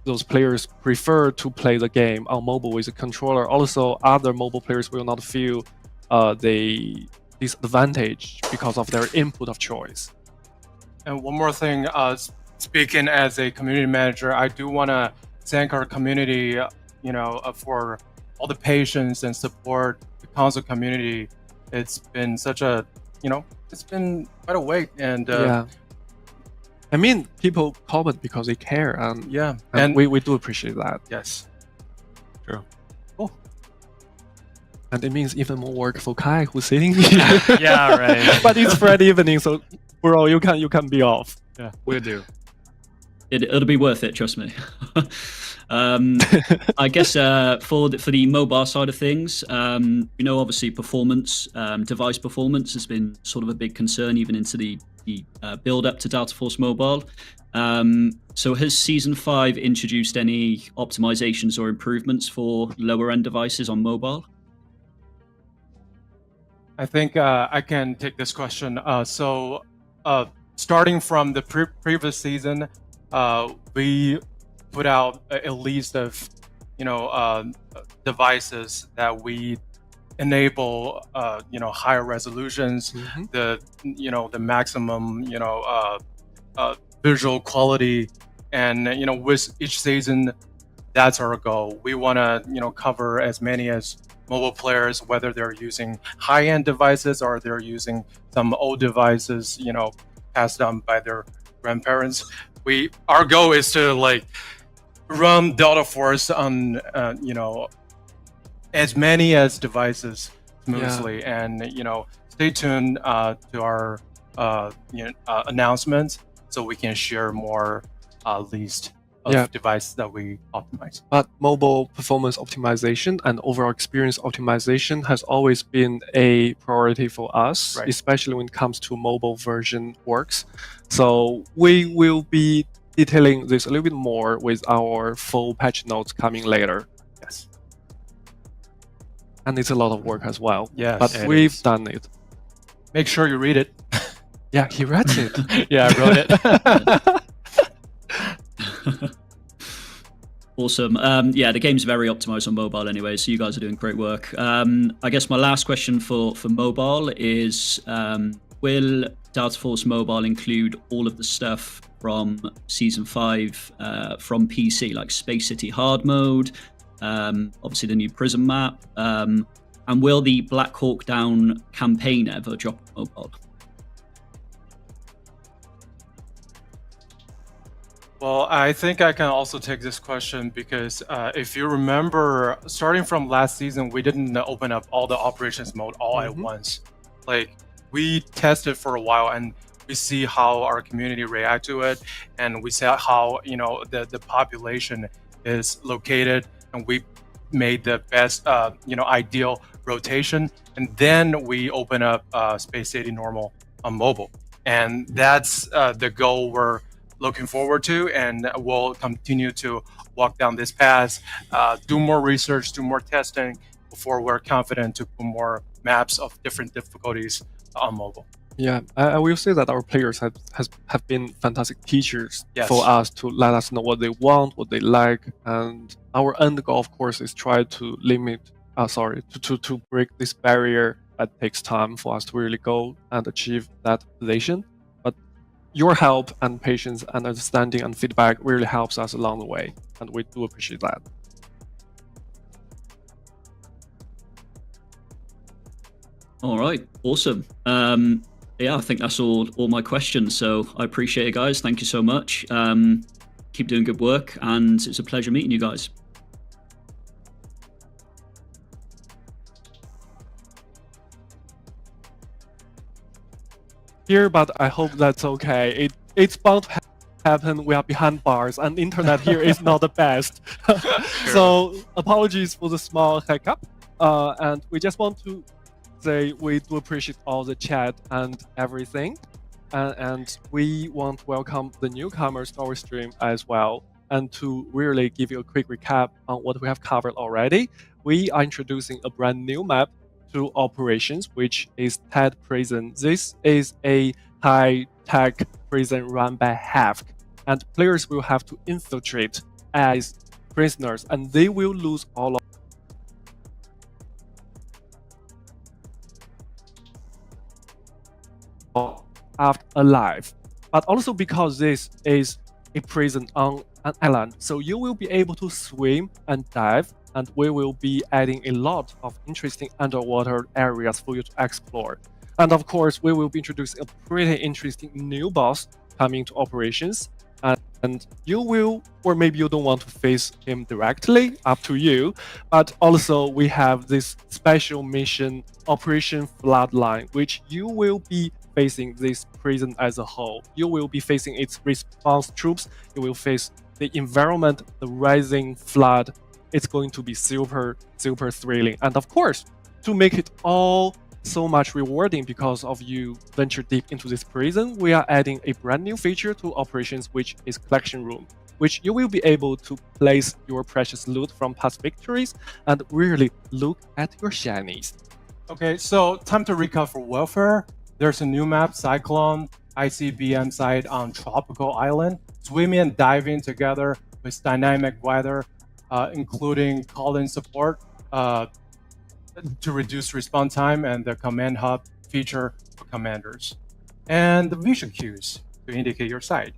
Speaker 1: those players prefer to play the game on mobile with a controller. Also, other mobile players will not feel the disadvantage because of their input of choice.
Speaker 3: And one more thing, speaking as a community manager, I do want to thank our community, for all the patience and support, the console community. It's been such a, it's been quite a wait. And
Speaker 1: yeah. I mean, people comment because they care, and
Speaker 3: yeah,
Speaker 1: and we do appreciate that.
Speaker 3: Yes.
Speaker 1: True. Cool. And it means even more work for Kai, who's sitting here.
Speaker 10: Yeah, right.
Speaker 1: But it's Friday evening, so bro, you can be off.
Speaker 3: Yeah,
Speaker 10: we'll do.
Speaker 11: It'll be worth it, trust me. I guess for the mobile side of things, obviously performance, device performance has been sort of a big concern even into the build up to Delta Force Mobile. So has Season 5 introduced any optimizations or improvements for lower end devices on mobile?
Speaker 3: I think I can take this question. So starting from the previous season, we put out a list of devices that we enable higher resolutions, the maximum visual quality, and with each season, that's our goal. We want to cover as many as mobile players, whether they're using high-end devices or they're using some old devices passed down by their grandparents. Our goal is to run Delta Force on as many as devices smoothly, and stay tuned to our announcements so we can share more list of devices that we optimize.
Speaker 1: But mobile performance optimization and overall experience optimization has always been a priority for us, especially when it comes to mobile version works. So we will be detailing this a little bit more with our full patch notes coming later.
Speaker 3: Yes.
Speaker 1: And it's a lot of work as well.
Speaker 3: Yes,
Speaker 1: but we've done it.
Speaker 3: Make sure you read it.
Speaker 1: Yeah, he read it.
Speaker 3: Yeah, I wrote it.
Speaker 11: Awesome. Yeah, the game's very optimized on mobile anyway, so you guys are doing great work. I guess my last question for mobile is, will Delta Force Mobile include all of the stuff from Season 5 from PC, like Space City Hard Mode, obviously the new Prism map, and will the Black Hawk Down campaign ever drop on mobile?
Speaker 3: Well, I think I can also take this question because if you remember, starting from last season, we didn't open up all the operations mode all at once. We tested for a while and we see how our community react to it, and we see how the population is located, and we made the best ideal rotation, and then we open up Space City Normal on mobile, and that's the goal we're looking forward to, and we'll continue to walk down this path, do more research, do more testing before we're confident to put more maps of different difficulties on mobile.
Speaker 1: Yeah, I will say that our players have been fantastic teachers for us to let us know what they want, what they like, and our end goal, of course, is try to to break this barrier that takes time for us to really go and achieve that position. But your help and patience and understanding and feedback really helps us along the way, and we do appreciate that.
Speaker 11: All right, awesome. Yeah, I think that's all my questions. So I appreciate it, guys. Thank you so much. Keep doing good work, and it's a pleasure meeting you guys.
Speaker 1: Here, but I hope that's okay. It's bound to happen. We are behind bars, and internet here is not the best. So apologies for the small hiccup. And we just want to say we do appreciate all the chat and everything. And we want to welcome the newcomers to our stream as well. And to really give you a quick recap on what we have covered already, we are introducing a brand new map to operations, which is TED Prison. This is a high-tech prison run by Havoc, and players will have to infiltrate as prisoners, and they will lose all of after alive. But also because this is a prison on an island, so you will be able to swim and dive, and we will be adding a lot of interesting underwater areas for you to explore. And of course, we will be introducing a pretty interesting new boss coming to operations. And you will, or maybe you don't want to face him directly, up to you. But also, we have this special mission, Operation Floodline, which you will be facing this prison as a whole. You will be facing its response troops. You will face the environment, the rising flood. It's going to be super, super thrilling. And of course, to make it all so much rewarding because of you venture deep into this prison, we are adding a brand new feature to operations, which is Collection Room, which you will be able to place your precious loot from past victories and really look at your shinies.
Speaker 3: Okay, so time to recap for Welfare. There's a new map, Cyclone, ICBM site on Tropical Island. Swimming and diving together with dynamic weather, including call-in support to reduce response time, and the command hub feature for commanders. And the visual cues to indicate your site.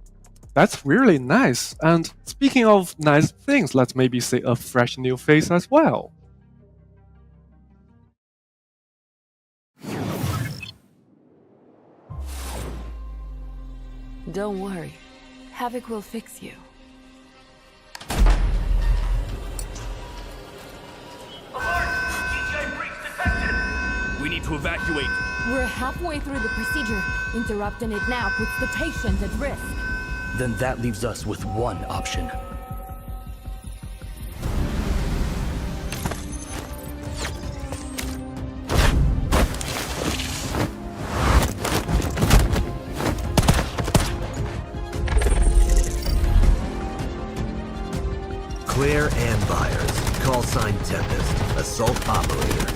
Speaker 1: That's really nice. And speaking of nice things, let's maybe say a fresh new face as well.
Speaker 12: Don't worry. Havoc will fix you.
Speaker 6: We need to evacuate.
Speaker 5: We're halfway through the procedure. Interrupting it now puts the patient at risk.
Speaker 6: Then that leaves us with one option.
Speaker 13: Claire Ann Byers, call sign Tempest, assault operator.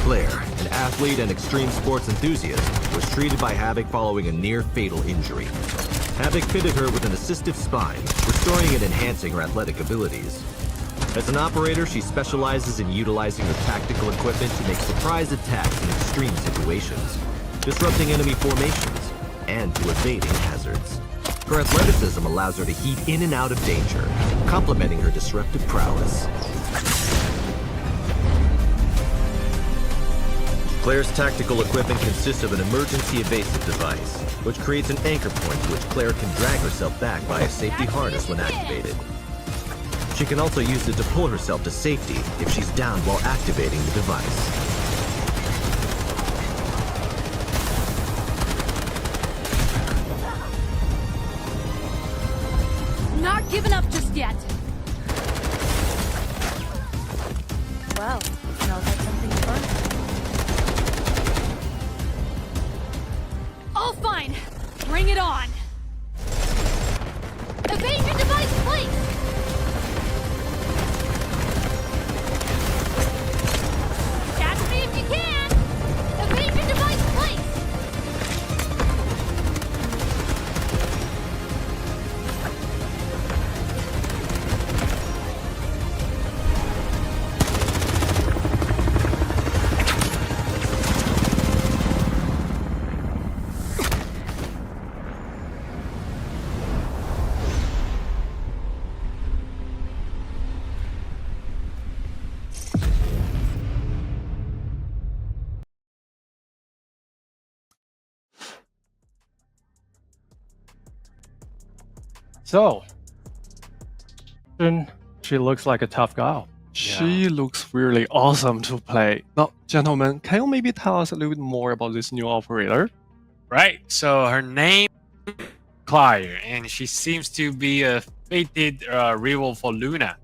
Speaker 13: Claire, an athlete and extreme sports enthusiast, was treated by Havoc following a near-fatal injury. Havoc fitted her with an assistive spine, restoring and enhancing her athletic abilities. As an operator, she specializes in utilizing her tactical equipment to make surprise attacks in extreme situations, disrupting enemy formations, and to evading hazards. Her athleticism allows her to heat in and out of danger, complementing her disruptive prowess. Claire's tactical equipment consists of an emergency evasive device, which creates an anchor point to which Claire can drag herself back by a safety harness when activated. She can also use it to pull herself to safety if she's down while activating the device.
Speaker 5: Not giving up just yet. Well, smells like something's burning. All fine. Bring it on. Evade your device, please. Catch me if you can. Evade your device, please.
Speaker 3: So, she looks like a tough gal.
Speaker 1: She looks really awesome to play. Now, gentlemen, can you maybe tell us a little bit more about this new operator?
Speaker 10: Right. So her name Claire, and she seems to be a fated rival for Luna.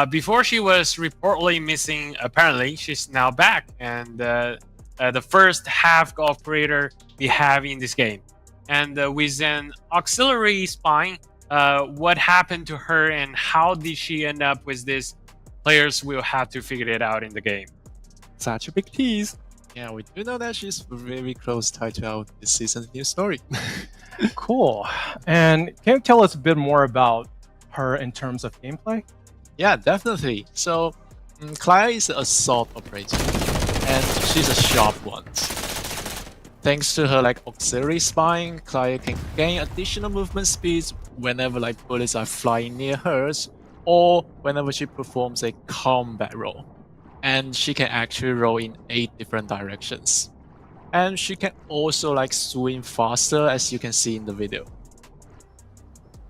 Speaker 10: Before she was reportedly missing, apparently she's now back, and the first half operator we have in this game. And with an auxiliary spine, what happened to her and how did she end up with this? Players will have to figure it out in the game.
Speaker 1: Such a big tease.
Speaker 2: Yeah, we do know that she's very close tied to our this season's new story.
Speaker 3: Cool. And can you tell us a bit more about her in terms of gameplay?
Speaker 2: Yeah, definitely. So, Claire is an assault operator, and she's a sharp one. Thanks to her auxiliary spine, Claire can gain additional movement speeds whenever bullets are flying near hers, or whenever she performs a combat roll. And she can actually roll in 8 different directions. And she can also swing faster, as you can see in the video.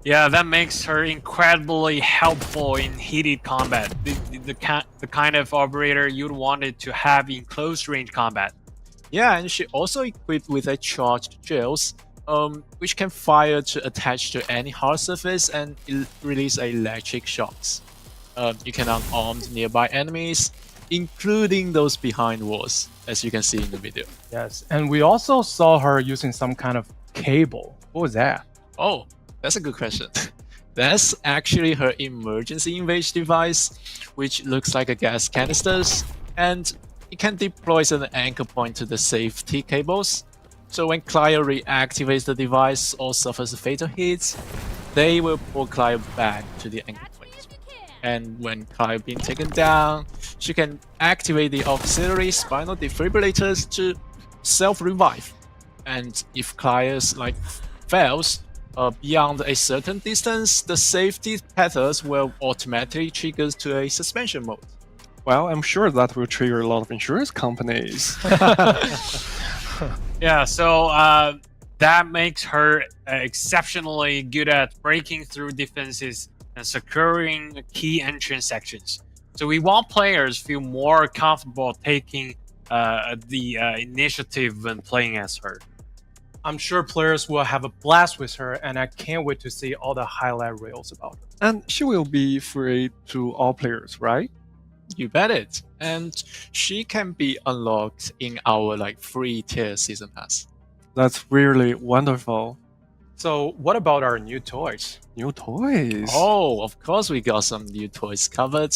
Speaker 10: Yeah, that makes her incredibly helpful in heated combat. The kind of operator you'd want it to have in close range combat.
Speaker 2: Yeah, and she also equipped with a charged gels, which can fire to attach to any hard surface and release electric shocks. You can unarm nearby enemies, including those behind walls, as you can see in the video.
Speaker 3: Yes, and we also saw her using some kind of cable. What was that?
Speaker 2: Oh, that's a good question. That's actually her emergency invade device, which looks like a gas canisters, and it can deploy an anchor point to the safety cables. So when Claire reactivates the device or suffers a fatal hit, they will pull Claire back to the anchor point. And when Claire being taken down, she can activate the auxiliary spinal defibrillators to self-revive. And if Claire's fails beyond a certain distance, the safety patterns will automatically trigger to a suspension mode.
Speaker 1: Well, I'm sure that will trigger a lot of insurance companies.
Speaker 10: Yeah, so that makes her exceptionally good at breaking through defenses and securing key entrance sections. So we want players feel more comfortable taking the initiative when playing as her.
Speaker 3: I'm sure players will have a blast with her, and I can't wait to see all the highlight reels about her.
Speaker 1: And she will be free to all players, right?
Speaker 2: You bet it. And she can be unlocked in our free tier season pass.
Speaker 1: That's really wonderful.
Speaker 3: So what about our new toys?
Speaker 1: New toys?
Speaker 2: Oh, of course we got some new toys covered.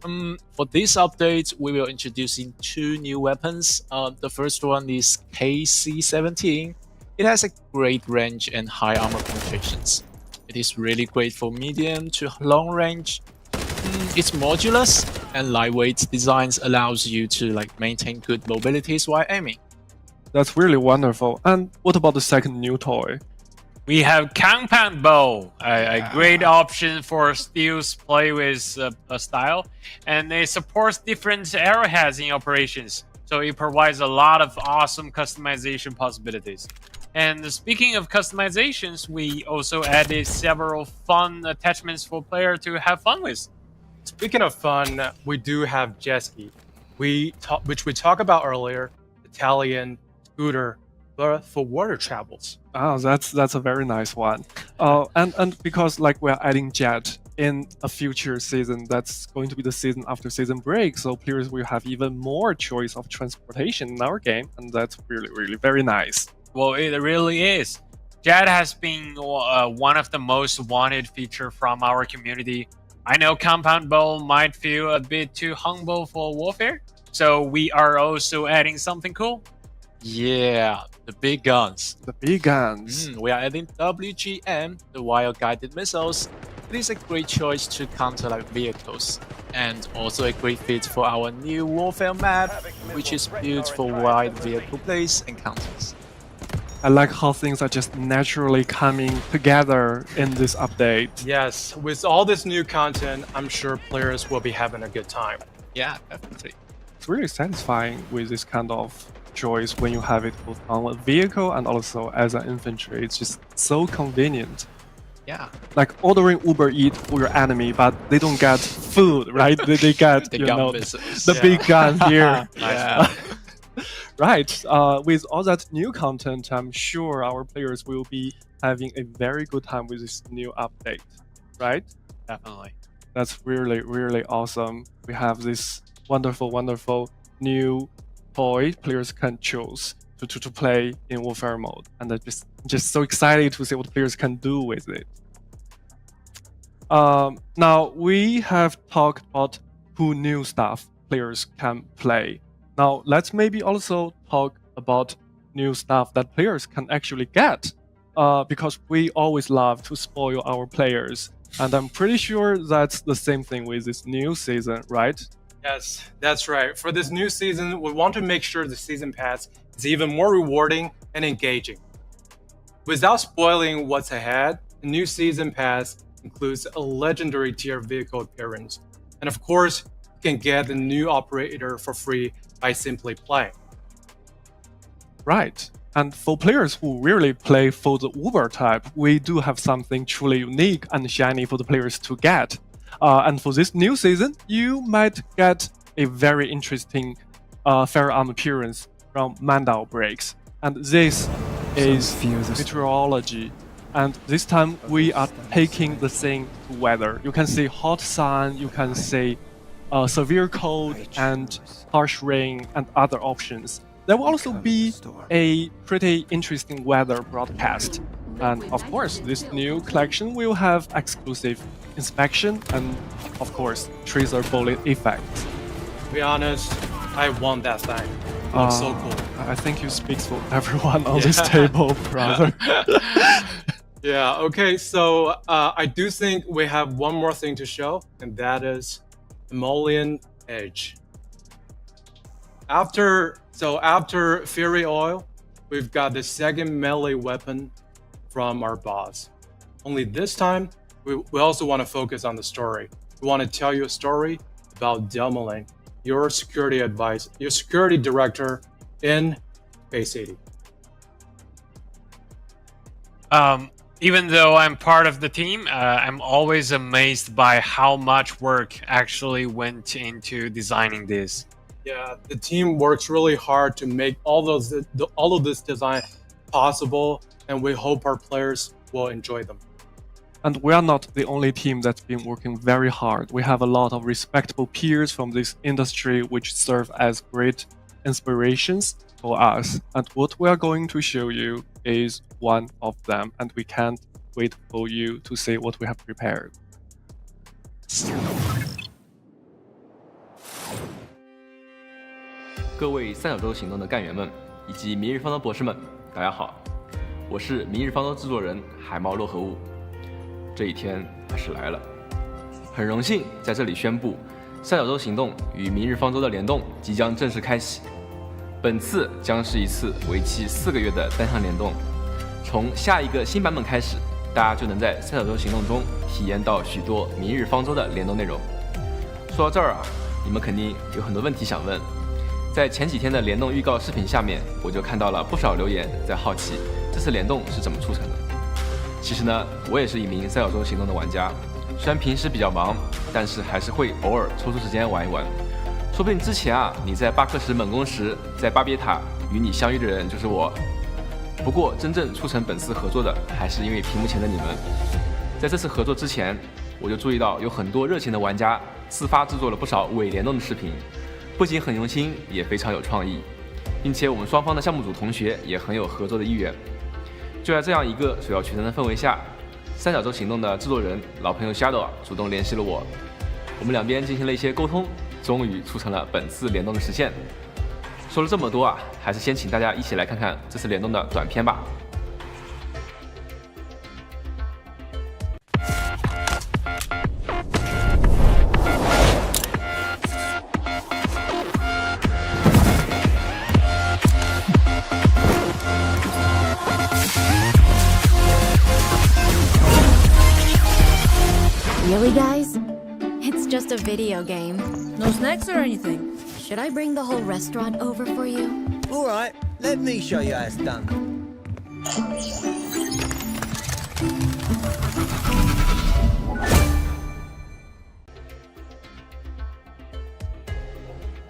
Speaker 2: For this update, we will introduce 2 new weapons. The first one is KC-17. It has a great range and high armor penetrations. It is really great for medium to long range. Its modulus and lightweight designs allows you to maintain good mobilities while aiming.
Speaker 1: That's really wonderful. And what about the second new toy?
Speaker 10: We have Compound Bow, a great option for Steel's play with style, and it supports different arrowheads in operations, so it provides a lot of awesome customization possibilities. And speaking of customizations, we also added several fun attachments for player to have fun with.
Speaker 3: Speaking of fun, we do have jet ski, which we talked about earlier, Italian scooter, but for water travels.
Speaker 1: Oh, that's a very nice one. And because we're adding jet in a future season, that's going to be the season after season break, so players will have even more choice of transportation in our game, and that's really very nice.
Speaker 10: Well, it really is. Jet has been one of the most wanted feature from our community. I know Compound Bow might feel a bit too humble for Warfare, so we are also adding something cool.
Speaker 2: Yeah, the big guns.
Speaker 1: The big guns.
Speaker 2: We are adding WGM, the wire guided missiles. It is a great choice to counter vehicles, and also a great fit for our new Warfare map, which is built for wide vehicle plays and counters.
Speaker 1: I like how things are just naturally coming together in this update.
Speaker 3: Yes, with all this new content, I'm sure players will be having a good time.
Speaker 2: Yeah, definitely.
Speaker 1: It's really satisfying with this kind of choice when you have it both on a vehicle and also as an infantry. It's just so convenient.
Speaker 2: Yeah.
Speaker 1: Like ordering Uber Eat for your enemy, but they don't get food, right? they get the big gun here.
Speaker 2: Yeah.
Speaker 1: Right. With all that new content, I'm sure our players will be having a very good time with this new update, right?
Speaker 10: Definitely.
Speaker 1: That's really, really awesome. We have this wonderful, wonderful new toy players can choose to play in Warfare mode. And I'm just so excited to see what players can do with it. Now, we have talked about who new stuff players can play. Now, let's maybe also talk about new stuff that players can actually get. Because we always love to spoil our players. And I'm pretty sure that's the same thing with this new season, right?
Speaker 3: Yes, that's right. For this new season, we want to make sure the season pass is even more rewarding and engaging. Without spoiling what's ahead, the new season pass includes a legendary tier vehicle appearance. And of course, you can get the new operator for free by simply playing.
Speaker 1: Right. And for players who really play for the Uber type, we do have something truly unique and shiny for the players to get. And for this new season, you might get a very interesting firearm appearance from Mandal Breaks. And this is meteorology. And this time we are taking the thing to weather. You can see hot sun, you can see severe cold and harsh rain and other options. There will also be a pretty interesting weather broadcast. And of course, this new collection will have exclusive inspection and, of course, tracer bullet effect.
Speaker 3: To be honest, I want that thing. It's so cool.
Speaker 1: I think you speak for everyone on this table, brother.
Speaker 3: Yeah, okay, so I do think we have one more thing to show, and that is Emollient Edge. After Fury Oil, we've got the second melee weapon from our boss. Only this time, we also want to focus on the story. We want to tell you a story about Delmalin, your security director in Bay City.
Speaker 10: Even though I'm part of the team, I'm always amazed by how much work actually went into designing this.
Speaker 3: Yeah, the team works really hard to make all of this design possible, and we hope our players will enjoy them.
Speaker 1: And we are not the only team that's been working very hard. We have a lot of respectable peers from this industry which serve as great inspirations for us. And what we are going to show you is one of them, and we can't wait for you to see what we have prepared.
Speaker 14: 各位三角洲行动的干员们，以及明日方舟博士们，大家好，我是明日方舟制作人海猫洛河雾。这一天还是来了，很荣幸在这里宣布，三角洲行动与明日方舟的联动即将正式开启。本次将是一次为期4个月的单项联动，从下一个新版本开始，大家就能在三角洲行动中体验到许多明日方舟的联动内容。说到这儿啊，你们肯定有很多问题想问。在前几天的联动预告视频下面，我就看到了不少留言在好奇这次联动是怎么促成的。其实呢，我也是一名三角洲行动的玩家，虽然平时比较忙，但是还是会偶尔抽出时间玩一玩。说不定之前啊，你在巴克什猛攻时，在巴别塔与你相遇的人就是我。不过真正促成本次合作的，还是因为屏幕前的你们。在这次合作之前，我就注意到有很多热情的玩家自发制作了不少伪联动的视频。不仅很用心，也非常有创意，并且我们双方的项目组同学也很有合作的意愿。就在这样一个水到渠成的氛围下，三角洲行动的制作人老朋友 Shadow 主动联系了我，我们两边进行了一些沟通，终于促成了本次联动的实现。说了这么多啊，还是先请大家一起来看看这次联动的短片吧。
Speaker 5: Really, guys? It's just a video game. No snacks or anything? Should I bring the whole restaurant over for you?
Speaker 15: Alright, let me show you how it's done.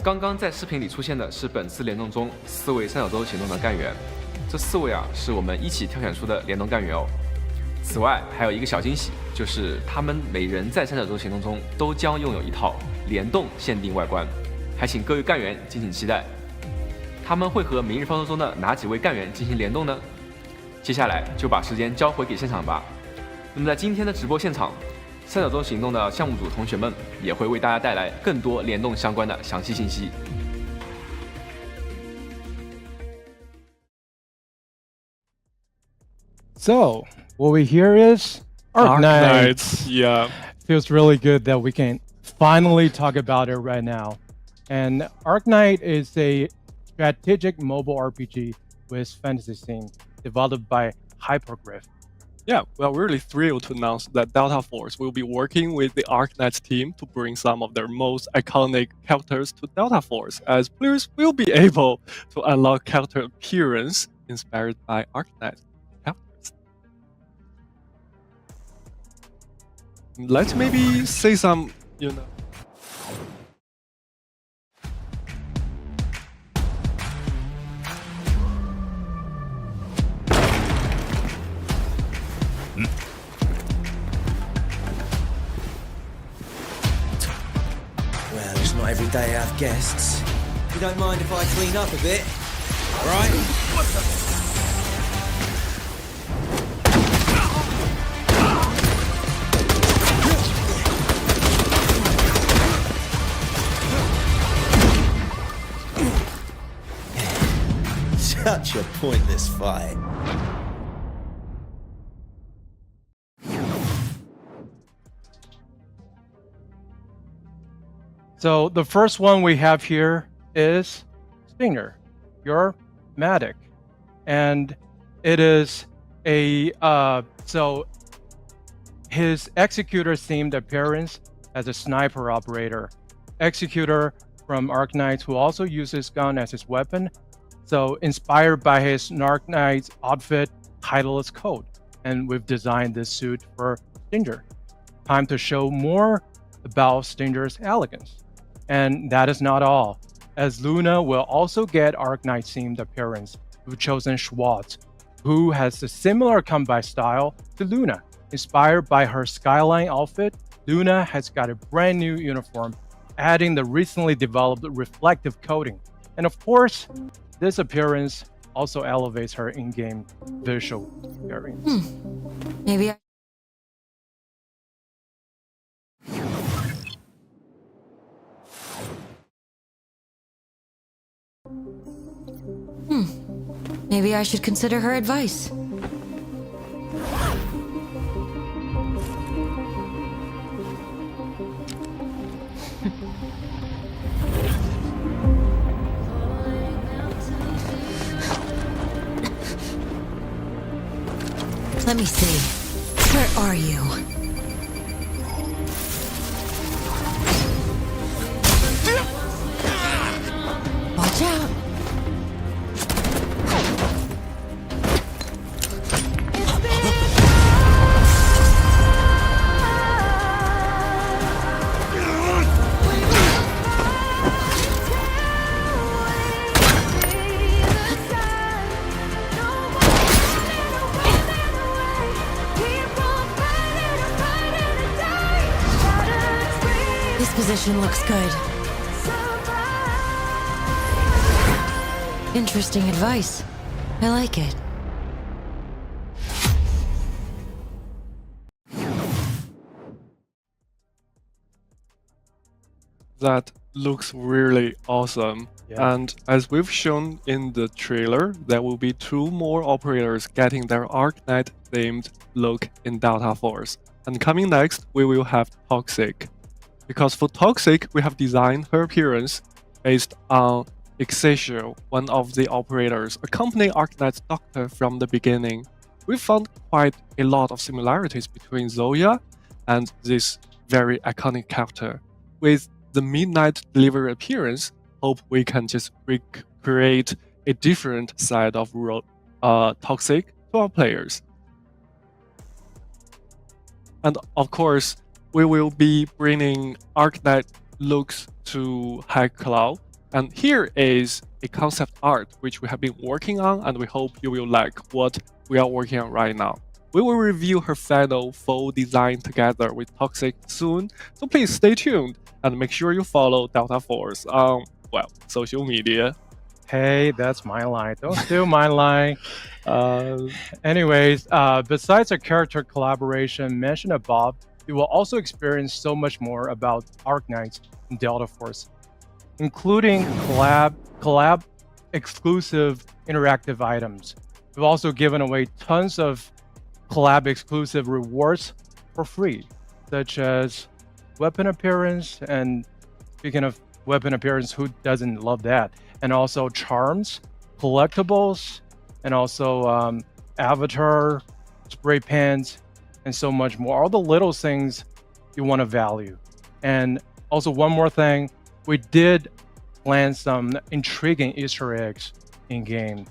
Speaker 14: 刚刚在视频里出现的是本次联动中4位三角洲行动的干员，这4位啊是我们一起挑选出的联动干员哦。此外，还有一个小惊喜，就是他们每人在三角洲行动中都将拥有一套联动限定外观，还请各位干员敬请期待。他们会和明日方舟中的哪几位干员进行联动呢？接下来就把时间交回给现场吧。那么在今天的直播现场，三角洲行动的项目组同学们也会为大家带来更多联动相关的详细信息。
Speaker 3: So, what we hear is Arknights.
Speaker 1: Arknights, yeah.
Speaker 3: Feels really good that we can finally talk about it right now. And Arknight is a strategic mobile RPG with fantasy theme developed by Hypergriff.
Speaker 1: Yeah, we're really thrilled to announce that Delta Force will be working with the Arknights team to bring some of their most iconic characters to Delta Force, as players will be able to unlock character appearance inspired by Arknights characters. Let's maybe say some,
Speaker 15: Well, it's not every day I have guests. You don't mind if I clean up a bit, right? Such a pointless fight.
Speaker 3: So the first one we have here is Stinger, your medic. And it is a, so his Executor themed appearance as a sniper operator. Executor from Arknights who also uses gun as his weapon. So inspired by his Arknights outfit, Titleist Code. And we've designed this suit for Stinger. Time to show more about Stinger's elegance. And that is not all, as Luna will also get Arknight themed appearance. We've chosen Schwartz, who has a similar combat style to Luna. Inspired by her Skyline outfit, Luna has got a brand new uniform, adding the recently developed reflective coating. And of course, this appearance also elevates her in-game visual experience.
Speaker 5: Maybe Maybe I should consider her advice. Let me see. Where are you? Watch out. This position looks good. Interesting advice. I like it.
Speaker 1: That looks really awesome.
Speaker 3: Yeah.
Speaker 1: And as we've shown in the trailer, there will be 2 more operators getting their Arknight themed look in Delta Force. And coming next, we will have Toxic. Because for Toxic, we have designed her appearance based on Executor, one of the operators accompanying Arknight's doctor from the beginning. We found quite a lot of similarities between Zoya and this very iconic character. With the Midnight Delivery appearance, hope we can just recreate a different side of Toxic to our players. And of course, we will be bringing Arknight looks to High Cloud. And here is a concept art which we have been working on, and we hope you will like what we are working on right now. We will review her final full design together with Toxic soon, so please stay tuned and make sure you follow Delta Force on, well, social media.
Speaker 3: Hey, that's my line. Don't steal my line. Anyways, besides a character collaboration mentioned above, you will also experience so much more about Arknights and Delta Force, including collab exclusive interactive items. We've also given away tons of collab exclusive rewards for free, such as weapon appearance, and speaking of weapon appearance, who doesn't love that? And also charms, collectibles, and also avatar, spray pans, and so much more. All the little things you want to value. And also one more thing, we did plan some intriguing Easter eggs in game,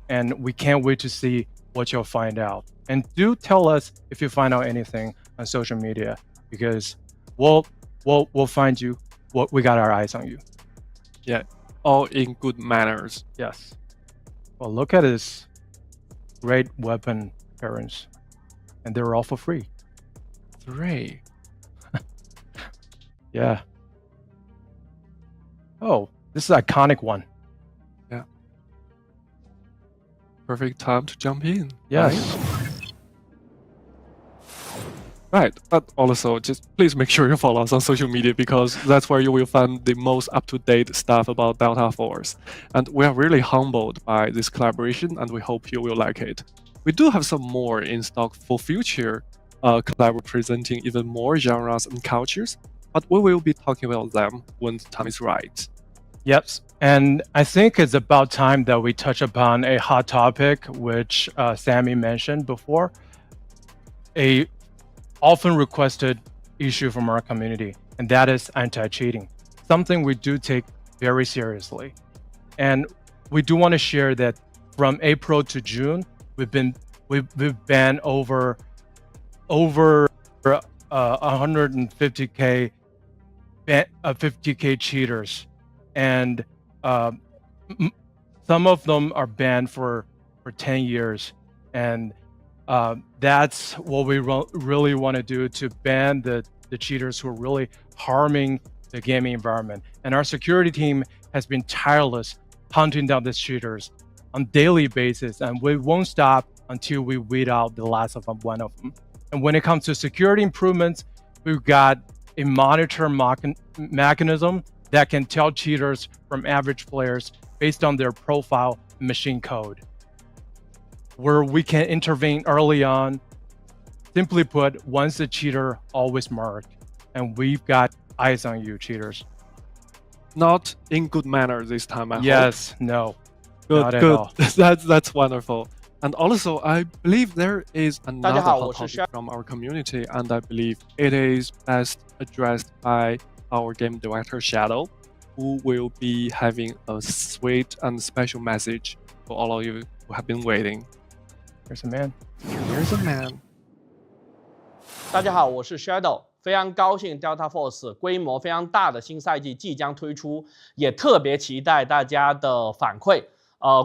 Speaker 3: and we can't wait to see what you'll find out. And do tell us if you find out anything on social media, because we'll find you. We got our eyes on you.
Speaker 1: Yeah, all in good manners.
Speaker 3: Yes. Well, look at this great weapon appearance, and they're all for free.
Speaker 1: 3.
Speaker 3: Yeah. Oh, this is an iconic one.
Speaker 1: Yeah. Perfect time to jump in.
Speaker 3: Yes.
Speaker 1: Right, but also just please make sure you follow us on social media, because that's where you will find the most up-to-date stuff about Delta Force. And we are really humbled by this collaboration, and we hope you will like it. We do have some more in stock for future collab presenting even more genres and cultures, but we will be talking about them when the time is right.
Speaker 3: Yep. And I think it's about time that we touch upon a hot topic, which Sammy mentioned before. A often requested issue from our community, and that is anti-cheating, something we do take very seriously. And we do want to share that from April to June, we've banned over 150k 50k cheaters, and some of them are banned for 10 years, and that's what we really want to do, to ban the cheaters who are really harming the gaming environment. And our security team has been tireless hunting down these cheaters on a daily basis, and we won't stop until we weed out the last of one of them. And when it comes to security improvements, we've got a monitor mechanism that can tell cheaters from average players based on their profile and machine code, where we can intervene early on. Simply put, once the cheater, always marked. And we've got eyes on you, cheaters.
Speaker 1: Not in good manner this time, I hope.
Speaker 3: Yes, no.
Speaker 1: Good,
Speaker 3: not at
Speaker 1: good.
Speaker 3: all.
Speaker 1: That's wonderful. And also, I believe there is another hot topic from our community, and I believe it is best addressed by our game director, Shadow, who will be having a sweet and special message for all of you who have been waiting.
Speaker 3: Here's a man.
Speaker 1: Here's a man.
Speaker 16: 大家好，我是 Shadow， 非常高兴 deltaforce 规模非常大的新赛季即将推出，也特别期待大家的反馈。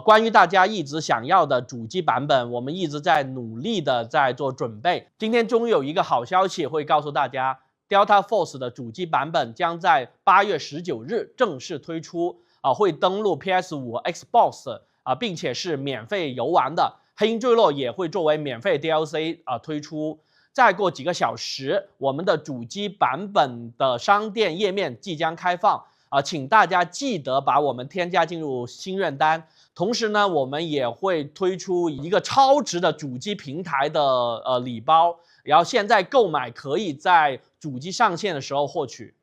Speaker 16: 关于大家一直想要的主机版本，我们一直在努力的在做准备。今天终于有一个好消息会告诉大家 ，deltaforce 的主机版本将在8月19日正式推出，会登陆 PS5、Xbox， 并且是免费游玩的。黑鹰坠落也会作为免费 DLC 推出。再过几个小时，我们的主机版本的商店页面即将开放，请大家记得把我们添加进入心愿单。同时呢，我们也会推出一个超值的主机平台的礼包，然后现在购买可以在主机上线的时候获取。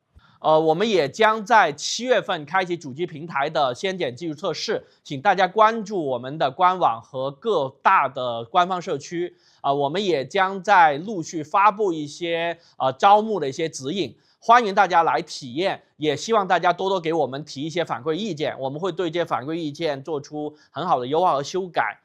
Speaker 16: 我们也将在7月份开启主机平台的先检技术测试，请大家关注我们的官网和各大的官方社区。我们也将在陆续发布一些招募的一些指引，欢迎大家来体验，也希望大家多多给我们提一些反馈意见，我们会对这些反馈意见做出很好的优化和修改。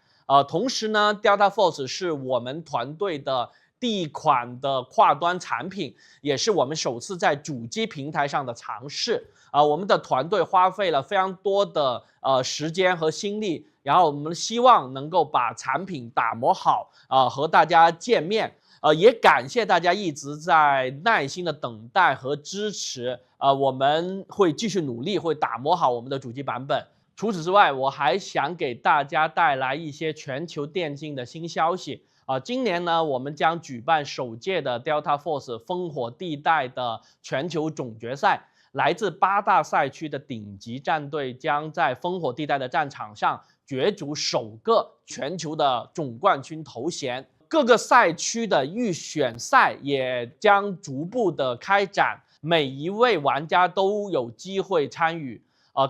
Speaker 16: 同时呢 ，deltaforce 是我们团队的第一款的跨端产品，也是我们首次在主机平台上的尝试。我们的团队花费了非常多的时间和心力，然后我们希望能够把产品打磨好，和大家见面。也感谢大家一直在耐心的等待和支持。我们会继续努力，会打磨好我们的主机版本。除此之外，我还想给大家带来一些全球电竞的新消息。今年呢，我们将举办首届的 deltaforce 烽火地带的全球总决赛。来自8大赛区的顶级战队将在烽火地带的战场上角逐首个全球的总冠军头衔。各个赛区的预选赛也将逐步的开展，每一位玩家都有机会参与。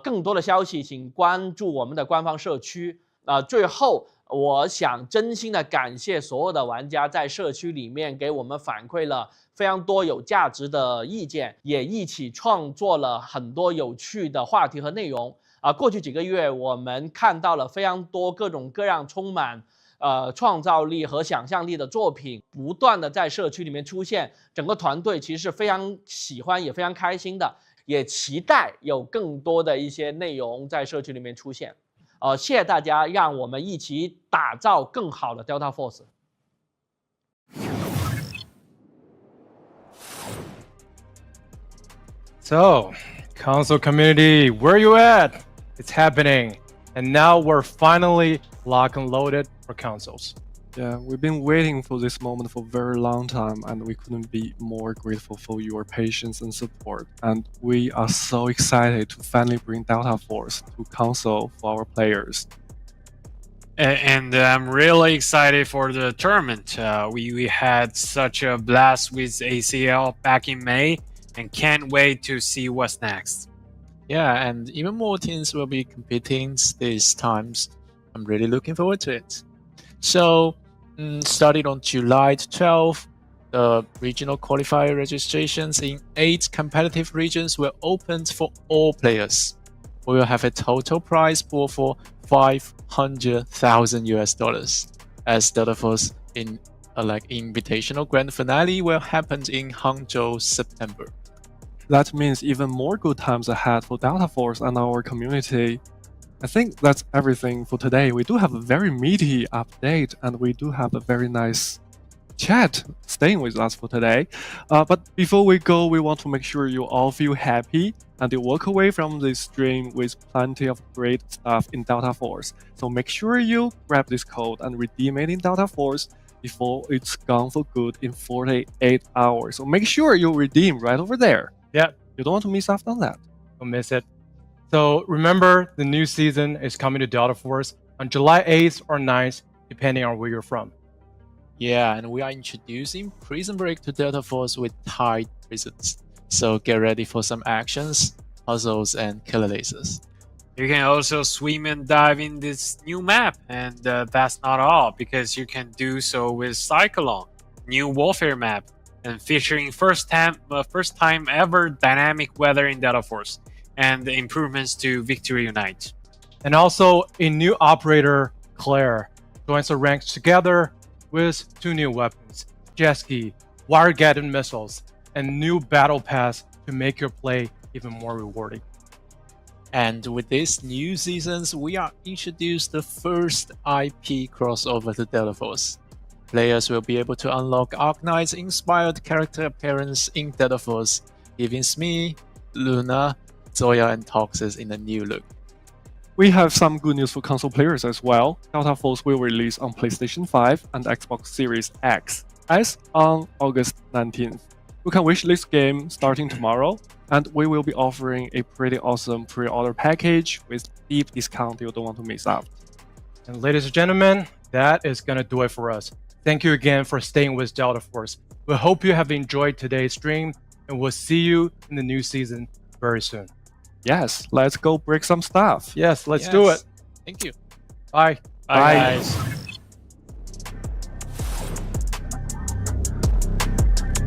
Speaker 16: 更多的消息请关注我们的官方社区。最后，我想真心的感谢所有的玩家在社区里面给我们反馈了非常多有价值的意见，也一起创作了很多有趣的话题和内容。过去几个月，我们看到了非常多各种各样充满创造力和想象力的作品不断的在社区里面出现，整个团队其实是非常喜欢也非常开心的，也期待有更多的一些内容在社区里面出现。谢谢大家，让我们一起打造更好的 deltaforce。So,
Speaker 3: console community, where you at? It's happening. And now we're finally locked and loaded for consoles.
Speaker 1: Yeah, we've been waiting for this moment for a very long time, and we couldn't be more grateful for your patience and support. And we are so excited to finally bring deltaforce to console for our players.
Speaker 10: And I'm really excited for the tournament. We had such a blast with ACL back in May, and can't wait to see what's next.
Speaker 2: Yeah, and even more teams will be competing these times. I'm really looking forward to it. So, starting on July 12th, the regional qualifier registrations in 8 competitive regions will open for all players. We will have a total prize pool for $500,000 as deltaforce in invitational grand finale will happen in Hangzhou September.
Speaker 1: That means even more good times ahead for deltaforce and our community. I think that's everything for today. We do have a very meaty update, and we do have a very nice chat staying with us for today. But before we go, we want to make sure you all feel happy and you walk away from this stream with plenty of great stuff in deltaforce. So make sure you grab this code and redeem it in deltaforce before it's gone for good in 48 hours. So make sure you redeem right over there.
Speaker 3: Yeah,
Speaker 1: you don't want to miss out on that.
Speaker 3: Don't miss it. So remember, the new season is coming to deltaforce on July 8th or 9th, depending on where you're from.
Speaker 2: Yeah, and we are introducing Prison Break to deltaforce with tight prisons. So get ready for some actions, puzzles, and killer lasers.
Speaker 10: You can also swim and dive in this new map, and that's not all, because you can do so with Cyclone, new warfare map, and featuring first time ever dynamic weather in deltaforce, and the improvements to Victory Unite.
Speaker 3: And also a new operator, Claire, joins the ranks together with 2 new weapons, jet ski, wire-guided missiles, and new battle pass to make your play even more rewarding.
Speaker 2: And with these new seasons, we are introduced the first IP crossover to deltaforce. Players will be able to unlock Arknight's inspired character appearance in deltaforce, giving Smee, Luna, Zoya, and Toxis in a new look.
Speaker 1: We have some good news for console players as well. deltaforce will release on PlayStation 5 and Xbox Series X as on August 19th. You can wish this game starting tomorrow, and we will be offering a pretty awesome pre-order package with deep discount you don't want to miss out.
Speaker 3: And ladies and gentlemen, that is going to do it for us. Thank you again for staying with deltaforce. We hope you have enjoyed today's stream, and we'll see you in the new season very soon.
Speaker 1: Yes, let's go break some stuff.
Speaker 3: Yes, let's do it.
Speaker 2: Thank you.
Speaker 3: Bye.
Speaker 10: Bye, guys.